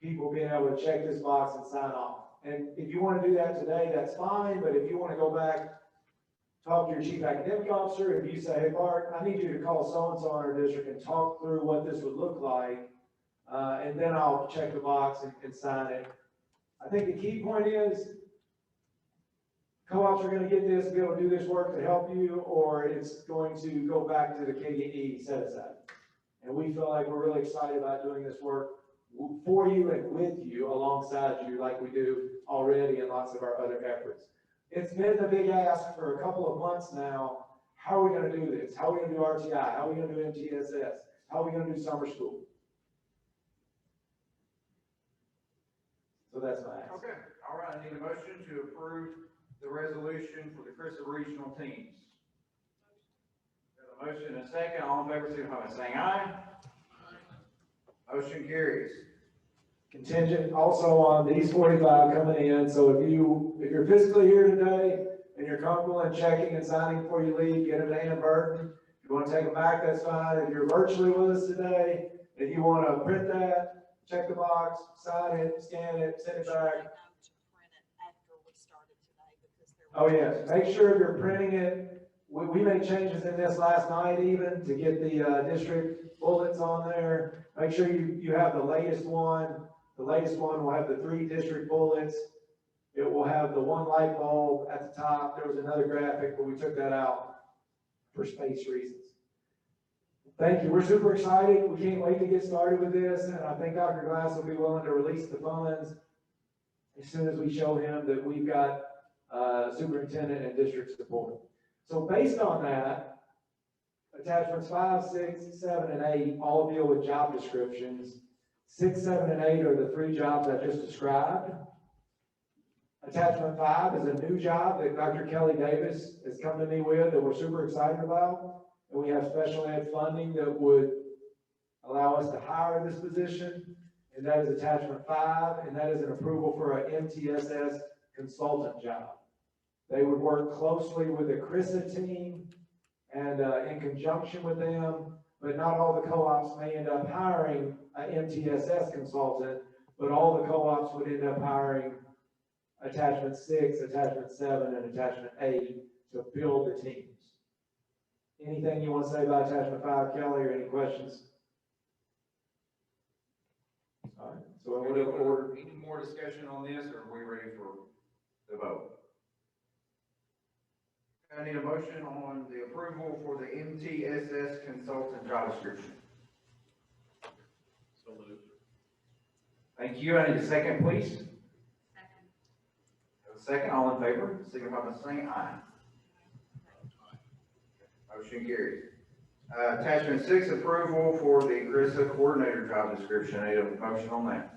Speaker 4: people being able to check this box and sign off. And if you want to do that today, that's fine. But if you want to go back, talk to your chief academic officer, if you say, hey, Bart, I need you to call so-and-so in our district and talk through what this would look like, and then I'll check the box and sign it. I think the key point is co-ops are going to get this, be able to do this work to help you, or it's going to go back to the KDE set aside. And we feel like we're really excited about doing this work for you and with you, alongside you, like we do already in lots of our other efforts. It's been the big ask for a couple of months now. How are we going to do this? How are we going to do RTI? How are we going to do MTSS? How are we going to do summer school? So that's my ask.
Speaker 1: Okay, all right, I need a motion to approve the resolution for the GRREC regional teams. Got a motion and a second, all in favor, signify by saying aye. Motion carries.
Speaker 4: Contingent also on these 45 coming in, so if you're physically here today and you're comfortable in checking and signing before you leave, get them to Ann Burton. If you want to take them back, that's fine. If you're virtually with us today, if you want to print that, check the box, sign it, scan it, send it back. Oh yes, make sure if you're printing it, we made changes in this last night even to get the district bullets on there. Make sure you have the latest one. The latest one will have the 3 district bullets. It will have the 1 light bulb at the top. There was another graphic, but we took that out for space reasons. Thank you. We're super excited. We can't wait to get started with this. And I think Dr. Glass will be willing to release the funds as soon as we show him that we've got superintendent and district support. So based on that, attachments 5, 6, 7, and 8 all deal with job descriptions. 6, 7, and 8 are the 3 jobs I just described. Attachment 5 is a new job that Dr. Kelly Davis has come to me with that we're super excited about. And we have special ed funding that would allow us to hire this position. And that is attachment 5, and that is an approval for an MTSS consultant job. They would work closely with the GRREC team and in conjunction with them, but not all the co-ops may end up hiring an MTSS consultant, but all the co-ops would end up hiring attachment 6, attachment 7, and attachment 8 to build the teams. Anything you want to say about attachment 5, Kelly, or any questions? All right, so
Speaker 1: So
Speaker 4: in order,
Speaker 1: any more discussion on this, or are we ready for the vote? I need a motion on the approval for the MTSS consultant job description.
Speaker 2: So moved.
Speaker 1: Thank you. I need a second, please. Have a second, all in favor, signify by saying aye. Motion carries. Attachment 6, approval for the GRREC coordinator job description. I need a motion on that.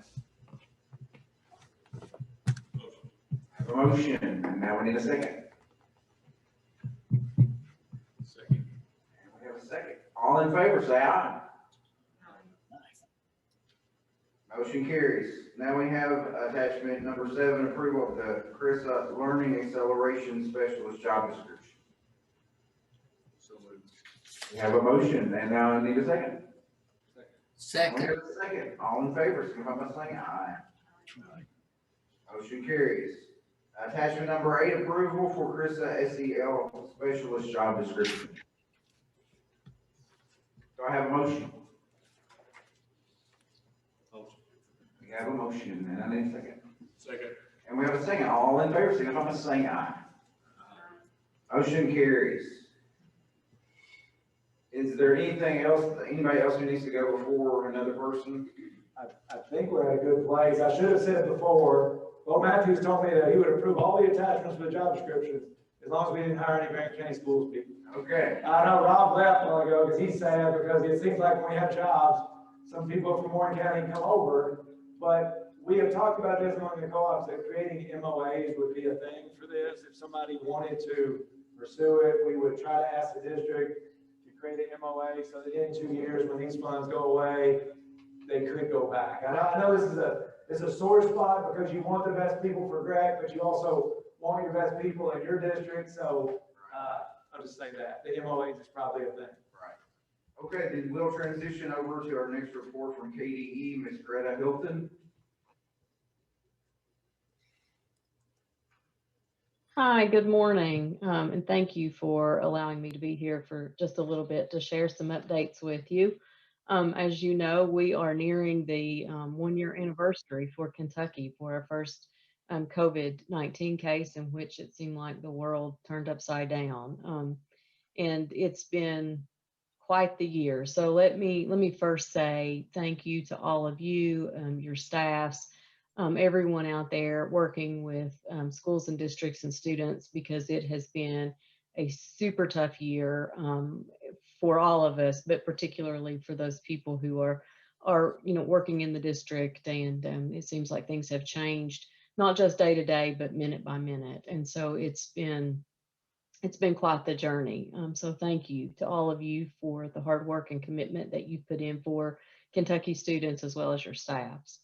Speaker 1: Have a motion, and now we need a second.
Speaker 2: Second.
Speaker 1: And we have a second. All in favor, say aye. Motion carries. Now we have attachment number 7, approval of the GRREC Learning Acceleration Specialist job description.
Speaker 2: So moved.
Speaker 1: We have a motion, and now I need a second.
Speaker 2: Second.
Speaker 1: We have a second. All in favor, signify by saying aye. Motion carries. Attachment number 8, approval for GRREC SEL Specialist job description. Do I have a motion?
Speaker 2: Motion.
Speaker 1: We have a motion, and I need a second.
Speaker 2: Second.
Speaker 1: And we have a second. All in favor, signify by saying aye. Motion carries. Is there anything else, anybody else who needs to go before another person?
Speaker 4: I think we're at a good place. I should have said it before. Well, Matthews told me that he would approve all the attachments for the job descriptions as long as we didn't hire any Grant County Schools people.
Speaker 1: Okay.
Speaker 4: I know Rob left a while ago because he's sad because it seems like when we have jobs, some people from Warren County come over. But we have talked about this among the co-ops that creating MOAs would be a thing for this. If somebody wanted to pursue it, we would try to ask the district to create an MOA so that in 2 years when these funds go away, they could go back. I know this is a sore spot because you want the best people for GRREC, but you also want your best people in your district. So I'll just say that the MOAs is probably a thing.
Speaker 1: Right. Okay, then we'll transition over to our next report from KDE, Ms. Greta Hilton.
Speaker 10: Hi, good morning, and thank you for allowing me to be here for just a little bit to share some updates with you. As you know, we are nearing the 1-year anniversary for Kentucky for our first COVID-19 case in which it seemed like the world turned upside down. And it's been quite the year. So let me first say thank you to all of you, your staffs, everyone out there working with schools and districts and students, because it has been a super tough year for all of us, but particularly for those people who are working in the district. And it seems like things have changed, not just day to day, but minute by minute. And so it's been quite the journey. So thank you to all of you for the hard work and commitment that you've put in for Kentucky students as well as your staffs.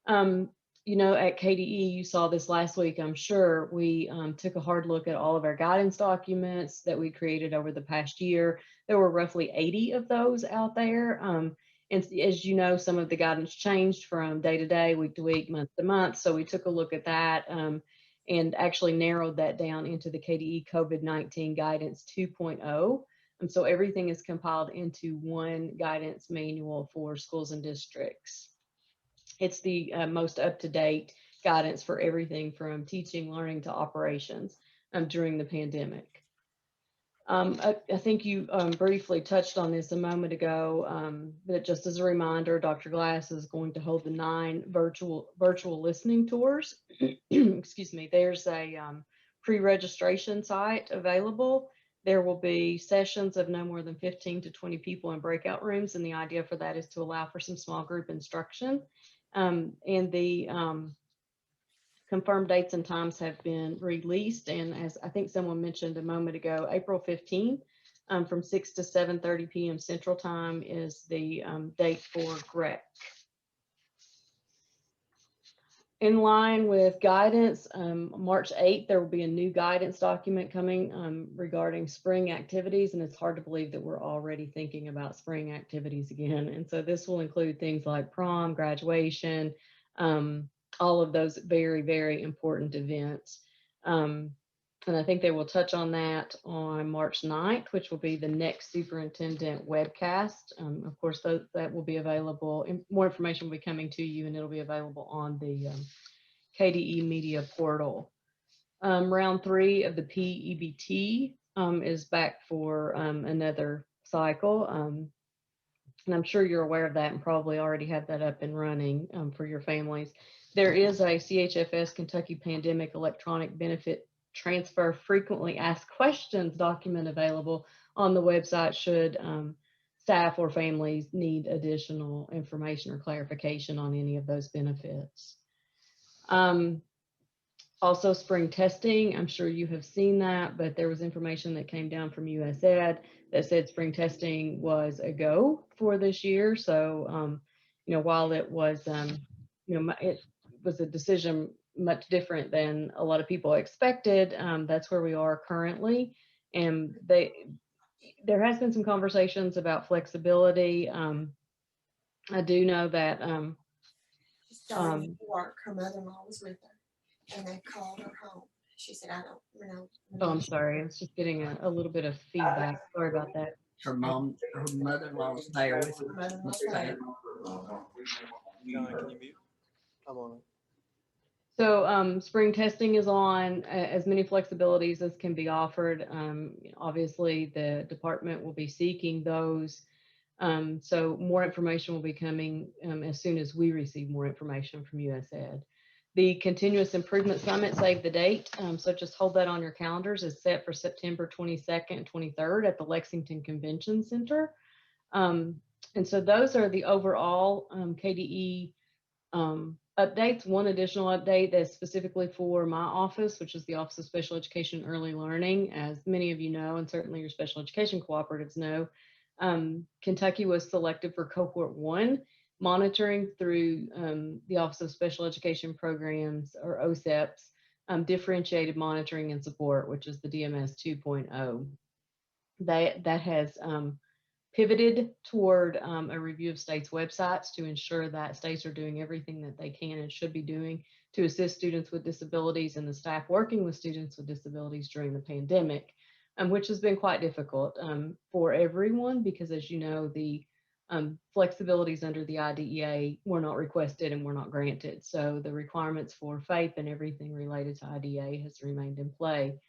Speaker 10: At KDE, you saw this last week, I'm sure, we took a hard look at all of our guidance documents that we created over the past year. There were roughly 80 of those out there. And as you know, some of the guidance changed from day to day, week to week, month to month. So we took a look at that and actually narrowed that down into the KDE COVID-19 Guidance 2.0. And so everything is compiled into one guidance manual for schools and districts. It's the most up-to-date guidance for everything from teaching, learning to operations during the pandemic. I think you briefly touched on this a moment ago, but just as a reminder, Dr. Glass is going to hold the 9 virtual listening tours. Excuse me. There's a pre-registration site available. There will be sessions of no more than 15 to 20 people in breakout rooms, and the idea for that is to allow for some small group instruction. And the confirmed dates and times have been released. And as I think someone mentioned a moment ago, April 15th from 6 to 7:30 p.m. Central Time is the date for GRREC. In line with guidance, March 8th, there will be a new guidance document coming regarding spring activities, and it's hard to believe that we're already thinking about spring activities again. And so this will include things like prom, graduation, all of those very, very important events. And I think they will touch on that on March 9th, which will be the next superintendent webcast. Of course, that will be available. More information will be coming to you, and it'll be available on the KDE Media portal. Round 3 of the PEBT is back for another cycle. And I'm sure you're aware of that and probably already have that up and running for your families. There is a CHFS Kentucky Pandemic Electronic Benefit Transfer Frequently Asked Questions document available on the website should staff or families need additional information or clarification on any of those benefits. Also, spring testing, I'm sure you have seen that, but there was information that came down from USAID that said spring testing was a go for this year. So, while it was, it was a decision much different than a lot of people expected, that's where we are currently. And there has been some conversations about flexibility. I do know that
Speaker 11: She started work. Her mother-in-law was with her, and they called her home. She said, "I don't know."
Speaker 10: Oh, I'm sorry. I was just getting a little bit of feedback. Sorry about that.
Speaker 11: Her mother-in-law was there with her.
Speaker 2: John, can you mute?
Speaker 3: I'm on it.
Speaker 10: So spring testing is on, as many flexibilities as can be offered. Obviously, the department will be seeking those. So more information will be coming as soon as we receive more information from USAID. The Continuous Improvement Summit, save the date. So just hold that on your calendars, is set for September 22nd and 23rd at the Lexington Convention Center. And so those are the overall KDE updates. One additional update that's specifically for my office, which is the Office of Special Education and Early Learning. As many of you know, and certainly your special education cooperatives know, Kentucky was selected for Cohort 1 monitoring through the Office of Special Education Programs, or OSEPs, differentiated monitoring and support, which is the DMS 2.0. That has pivoted toward a review of states' websites to ensure that states are doing everything that they can and should be doing to assist students with disabilities and the staff working with students with disabilities during the pandemic, which has been quite difficult for everyone because, as you know, the flexibilities under the IDEA were not requested and were not granted. So the requirements for FAPE and everything related to IDEA has remained in play.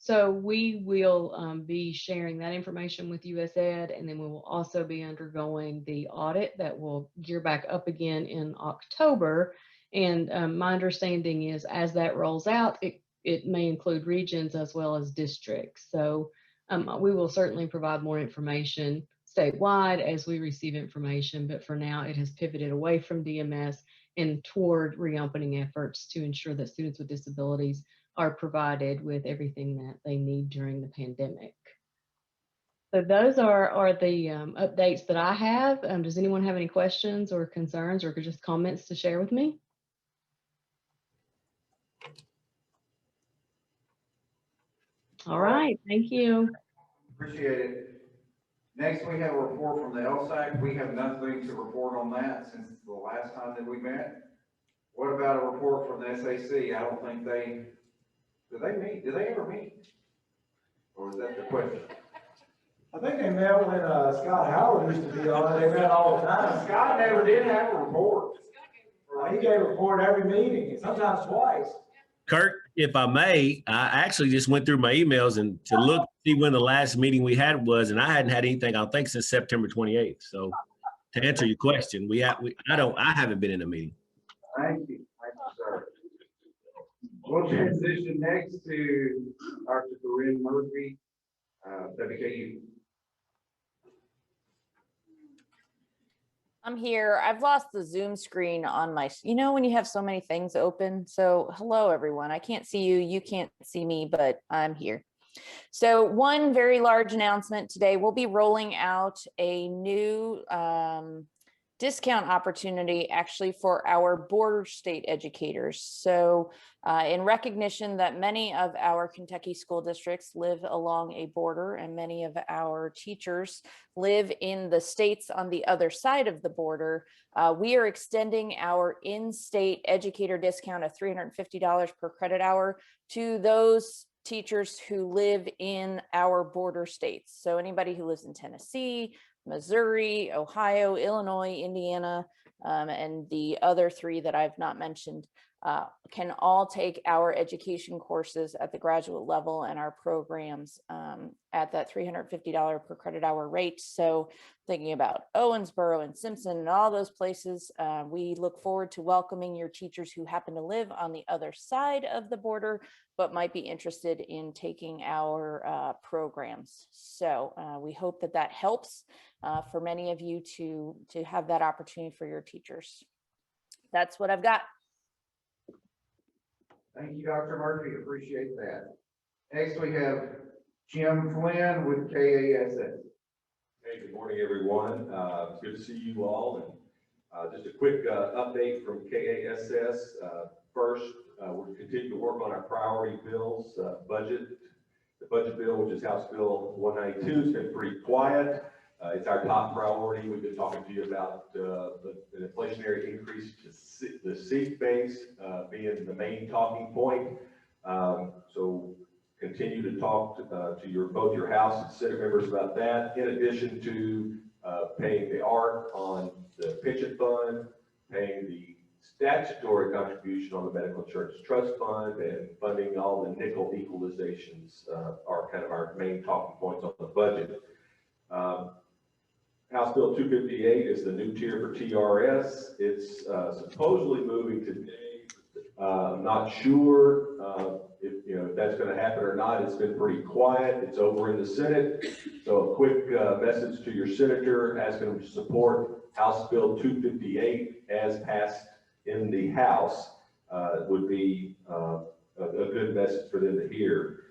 Speaker 10: So we will be sharing that information with USAID, and then we will also be undergoing the audit that will gear back up again in October. And my understanding is as that rolls out, it may include regions as well as districts. So we will certainly provide more information statewide as we receive information, but for now it has pivoted away from DMS and toward reopening efforts to ensure that students with disabilities are provided with everything that they need during the pandemic. So those are the updates that I have. Does anyone have any questions or concerns or just comments to share with me? All right, thank you.
Speaker 1: Appreciate it. Next, we have a report from the LSAC. We have nothing to report on that since the last time that we met. What about a report from the SAC? I don't think do they meet? Do they ever meet? Or is that the question?
Speaker 4: I think they met when Scott Howard used to be on it. They met all the time.
Speaker 1: Scott never did have a report.
Speaker 4: He gave a report every meeting, sometimes twice.
Speaker 12: Kurt, if I may, I actually just went through my emails and to look, see when the last meeting we had was, and I hadn't had anything, I think, since September 28th. So to answer your question, I haven't been in a meeting.
Speaker 1: Thank you, sir. We'll transition next to Dr. Corinne Murphy, WKU.
Speaker 5: I'm here. I've lost the Zoom screen on my, when you have so many things open. So hello, everyone. I can't see you. You can't see me, but I'm here. So one very large announcement today, we'll be rolling out a new discount opportunity actually for our border state educators. So in recognition that many of our Kentucky school districts live along a border and many of our teachers live in the states on the other side of the border, we are extending our in-state educator discount of $350 per credit hour to those teachers who live in our border states. So anybody who lives in Tennessee, Missouri, Ohio, Illinois, Indiana, and the other three that I've not mentioned can all take our education courses at the graduate level and our programs at that $350 per credit hour rate. So thinking about Owensboro and Simpson and all those places, we look forward to welcoming your teachers who happen to live on the other side of the border, but might be interested in taking our programs. So we hope that that helps for many of you to have that opportunity for your teachers. That's what I've got.
Speaker 1: Thank you, Dr. Murphy. Appreciate that. Next, we have Jim Flynn with KASS.
Speaker 13: Hey, good morning, everyone. It's good to see you all. And just a quick update from KASS. First, we're continuing to work on our priority bills budget. The budget bill, which is House Bill 192, has been pretty quiet. It's our top priority. We've been talking to you about the inflationary increase to the seat base being the main talking point. So continue to talk to both your House and Senate members about that, in addition to paying the ARC on the pension fund, paying the statutory contribution on the medical insurance trust fund, and funding all the nickel equalizations are kind of our main talking points on the budget. House Bill 258 is the new tier for TRS. It's supposedly moving today. I'm not sure if that's going to happen or not. It's been pretty quiet. It's over in the Senate. So a quick message to your senator asking them to support House Bill 258 as passed in the House would be a good message for them to hear.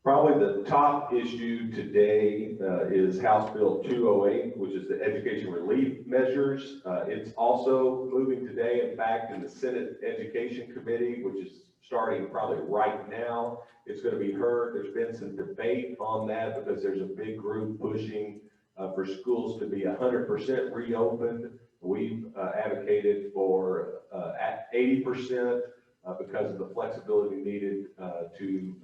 Speaker 13: Probably the top issue today is House Bill 208, which is the education relief measures. It's also moving today. In fact, in the Senate Education Committee, which is starting probably right now, it's going to be heard. There's been some debate on that because there's a big group pushing for schools to be 100% reopened. We've advocated for 80% because of the flexibility needed to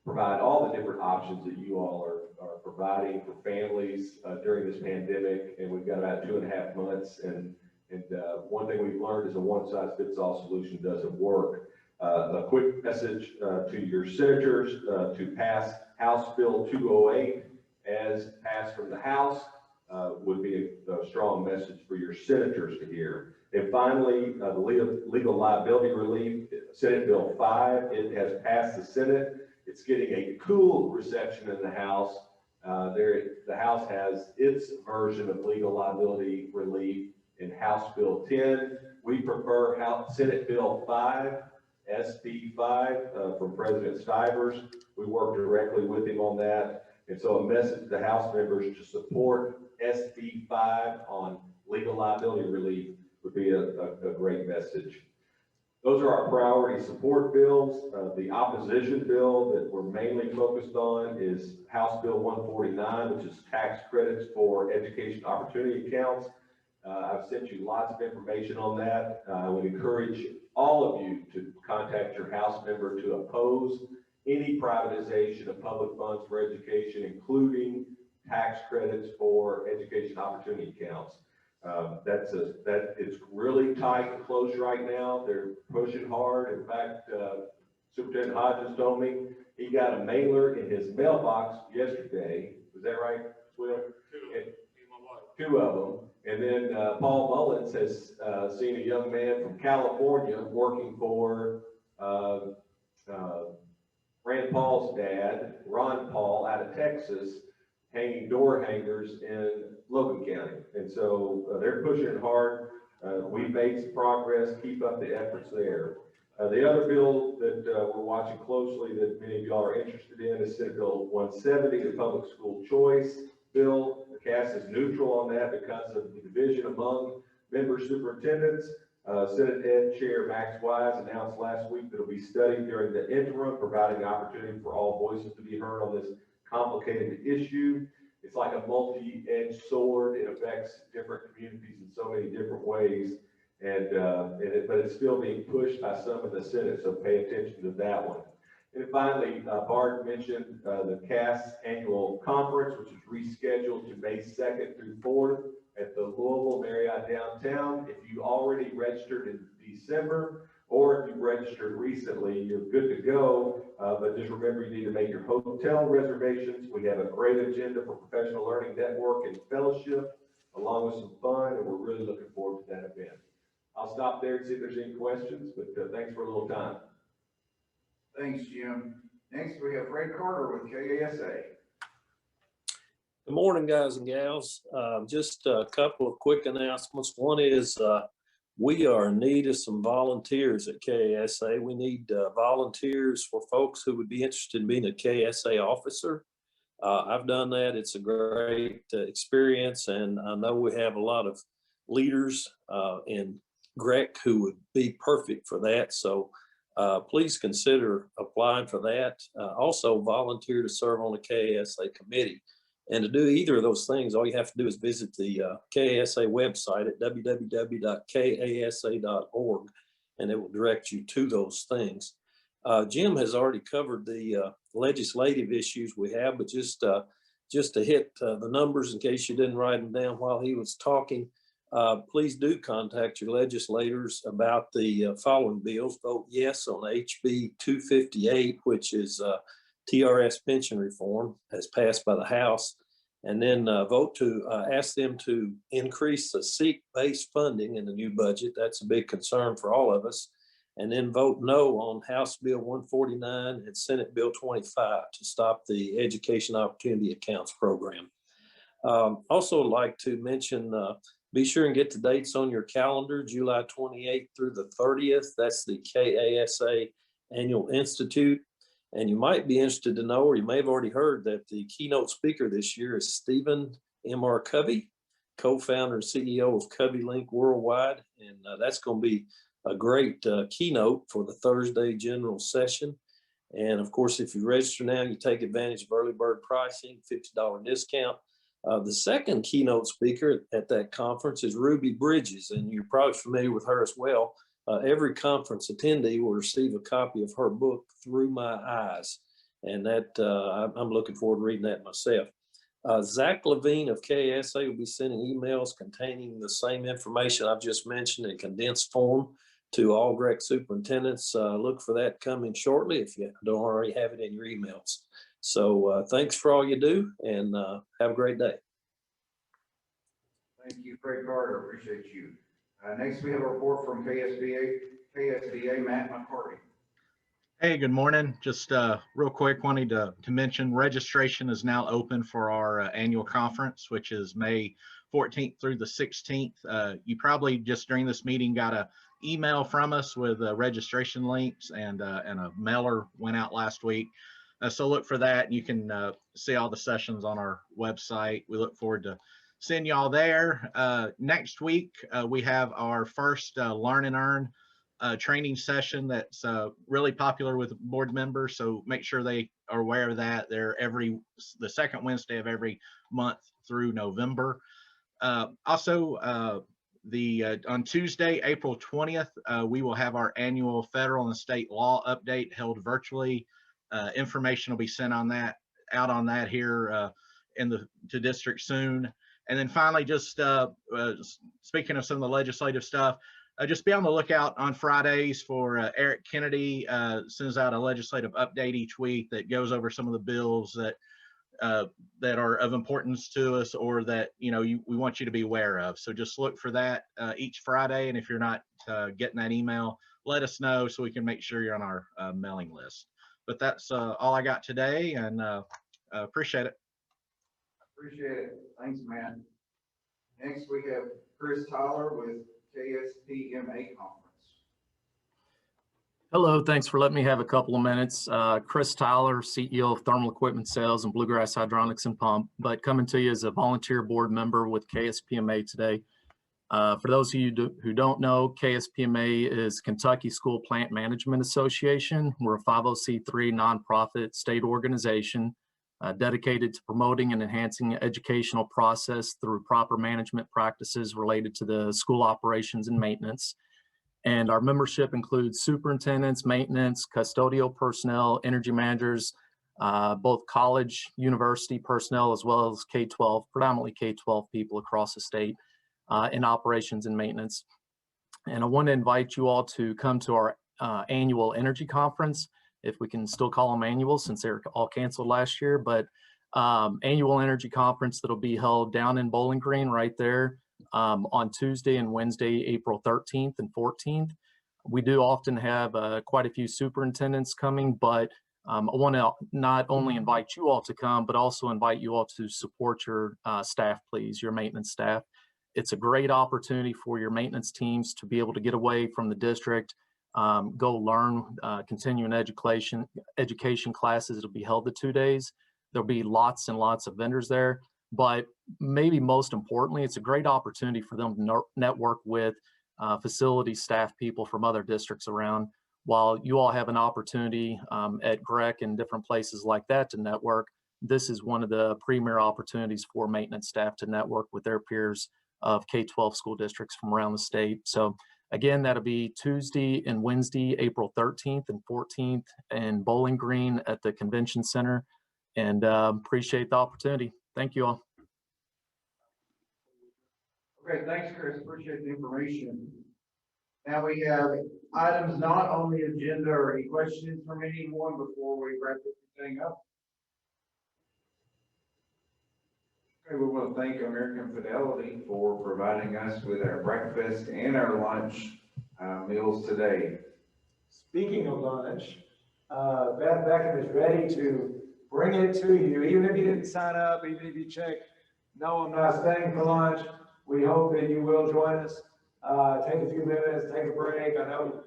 Speaker 13: provide all the different options that you all are providing for families during this pandemic. And we've got about 2.5 months. And one thing we've learned is a one-size-fits-all solution doesn't work. A quick message to your senators to pass House Bill 208 as passed from the House would be a strong message for your senators to hear. And finally, the legal liability relief, Senate Bill 5, it has passed the Senate. It's getting a cool reception in the House. The House has its version of legal liability relief in House Bill 10. We prefer Senate Bill 5, SB 5 from President Stivers. We worked directly with him on that. And so a message to the House members to support SB 5 on legal liability relief would be a great message. Those are our priority support bills. The opposition bill that we're mainly focused on is House Bill 149, which is tax credits for education opportunity accounts. I've sent you lots of information on that. I would encourage all of you to contact your House member to oppose any privatization of public funds for education, including tax credits for education opportunity accounts. It's really tight and close right now. They're pushing hard. In fact, Superintendent Hodges told me he got a mailer in his mailbox yesterday. Was that right, Will? Two of them. And then Paul Mullins has seen a young man from California working for Rand Paul's dad, Ron Paul, out of Texas, hanging door hangers in Logan County. And so they're pushing hard. We've made some progress. Keep up the efforts there. The other bill that we're watching closely that many of y'all are interested in is Senate Bill 170, the public school choice bill. CAS is neutral on that because of the division among member superintendents. Senate Ed Chair Max Wise announced last week that it'll be studied during the interim, providing the opportunity for all voices to be heard on this complicated issue. It's like a multi-edged sword. It affects different communities in so many different ways. But it's still being pushed by some in the Senate, so pay attention to that one. And finally, Bart mentioned the CAS annual conference, which is rescheduled to May 2nd through 4th at the Louisville Marriott downtown. If you already registered in December, or if you registered recently, you're good to go. But just remember, you need to make your hotel reservations. We have a great agenda for professional learning network and fellowship, along with some fun, and we're really looking forward to that event. I'll stop there and see if there's any questions, but thanks for a little time.
Speaker 1: Thanks, Jim. Next, we have Fred Carter with KASA.
Speaker 14: Good morning, guys and gals. Just a couple of quick announcements. One is we are in need of some volunteers at KASA. We need volunteers for folks who would be interested in being a KSA officer. I've done that. It's a great experience, and I know we have a lot of leaders in GRREC who would be perfect for that. So please consider applying for that. Also volunteer to serve on the KASA committee. And to do either of those things, all you have to do is visit the KASA website at www.kasa.org, and it will direct you to those things. Jim has already covered the legislative issues we have, but just to hit the numbers in case you didn't write them down while he was talking, please do contact your legislators about the following bills. Vote yes on HB 258, which is TRS pension reform, as passed by the House, and then vote to ask them to increase the SEEK-based funding in the new budget. That's a big concern for all of us. And then vote no on House Bill 149 and Senate Bill 25 to stop the Education Opportunity Accounts program. Also like to mention, be sure and get the dates on your calendar, July 28th through the 30th. That's the KASA Annual Institute. And you might be interested to know, or you may have already heard, that the keynote speaker this year is Stephen M.R. Covey, co-founder and CEO of Covey Link Worldwide. And that's going to be a great keynote for the Thursday general session. And of course, if you register now, you take advantage of early bird pricing, $50 discount. The second keynote speaker at that conference is Ruby Bridges, and you're probably familiar with her as well. Every conference attendee will receive a copy of her book, Through My Eyes, and that I'm looking forward to reading that myself. Zach Levine of KSA will be sending emails containing the same information I've just mentioned in condensed form to all GRREC superintendents. Look for that coming shortly if you don't already have it in your emails. So thanks for all you do, and have a great day.
Speaker 1: Thank you, Fred Carter. Appreciate you. Next, we have a report from KSBA Matt McCarty.
Speaker 15: Hey, good morning. Just real quick, wanted to mention registration is now open for our annual conference, which is May 14th through the 16th. You probably just during this meeting got an email from us with registration links, and a mailer went out last week. So look for that. You can see all the sessions on our website. We look forward to seeing y'all there. Next week, we have our first Learn and Earn training session that's really popular with board members. So make sure they are aware of that. They're the second Wednesday of every month through November. Also, on Tuesday, April 20th, we will have our annual federal and state law update held virtually. Information will be sent out on that here to district soon. And then finally, just speaking of some of the legislative stuff, just be on the lookout on Fridays for Eric Kennedy sends out a legislative update each week that goes over some of the bills that are of importance to us, or that we want you to be aware of. So just look for that each Friday, and if you're not getting that email, let us know so we can make sure you're on our mailing list. But that's all I got today, and appreciate it.
Speaker 1: Appreciate it. Thanks, Matt. Next, we have Chris Tyler with KSPMA Conference.
Speaker 16: Hello, thanks for letting me have a couple of minutes. Chris Tyler, CEO of Thermal Equipment Sales and Bluegrass Hydronics and Pump, but coming to you as a volunteer board member with KSPMA today. For those of you who don't know, KSPMA is Kentucky School Plant Management Association. We're a 501c3 nonprofit state organization dedicated to promoting and enhancing the educational process through proper management practices related to the school operations and maintenance. And our membership includes superintendents, maintenance, custodial personnel, energy managers, both college, university personnel, as well as K-12, predominantly K-12 people across the state in operations and maintenance. And I want to invite you all to come to our annual energy conference, if we can still call them annual since they're all canceled last year, but annual energy conference that'll be held down in Bowling Green right there. On Tuesday and Wednesday, April 13th and 14th. We do often have quite a few superintendents coming, but I want to not only invite you all to come, but also invite you all to support your staff, please, your maintenance staff. It's a great opportunity for your maintenance teams to be able to get away from the district, go learn continuing education classes. It'll be held the 2 days. There'll be lots and lots of vendors there. But maybe most importantly, it's a great opportunity for them to network with facility staff people from other districts around. While you all have an opportunity at GRREC and different places like that to network, this is one of the premier opportunities for maintenance staff to network with their peers of K-12 school districts from around the state. So again, that'll be Tuesday and Wednesday, April 13th and 14th in Bowling Green at the Convention Center. And appreciate the opportunity. Thank you all.
Speaker 1: Okay, thanks, Chris. Appreciate the information. Now we have items not on the agenda or any questions from anyone before we wrap this thing up. Okay, we want to thank American Fidelity for providing us with our breakfast and our lunch meals today.
Speaker 4: Speaking of lunch, Beth Beckham is ready to bring it to you. Even if you didn't sign up, even if you check, no, I'm not staying for lunch. We hope that you will join us. Take a few minutes, take a break. I know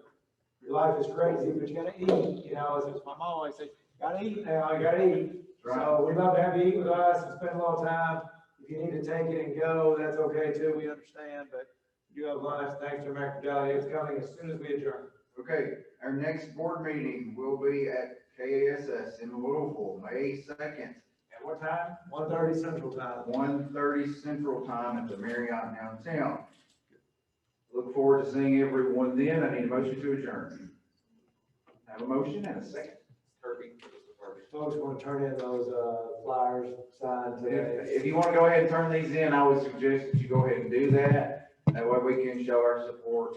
Speaker 4: your life is crazy, but you gotta eat. You know, as my mom always says, gotta eat now, you gotta eat. Right. So we'd love to have you eat with us and spend a little time. If you need to take it and go, that's okay too. We understand, but you have lunch. Thanks to American Fidelity. It's coming as soon as we adjourn.
Speaker 1: Okay, our next board meeting will be at KASS in Louisville, May 2nd.
Speaker 4: At what time? 1:30 Central Time.
Speaker 1: 1:30 Central Time at the Marriott downtown. Look forward to seeing everyone then. I need a motion to adjourn. I have a motion and a second. Kirby.
Speaker 4: Folks want to turn in those flyers signed today.
Speaker 1: If you want to go ahead and turn these in, I would suggest that you go ahead and do that. That way we can show our support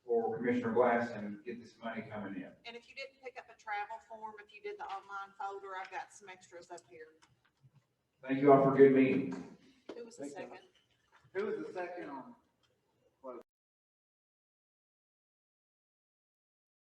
Speaker 1: for Commissioner Glass and get this money coming in.
Speaker 8: And if you didn't pick up a travel form, if you did the online folder, I've got some extras up here.
Speaker 1: Thank you all for a good meeting.
Speaker 8: Who was the second?
Speaker 1: Who was the second on?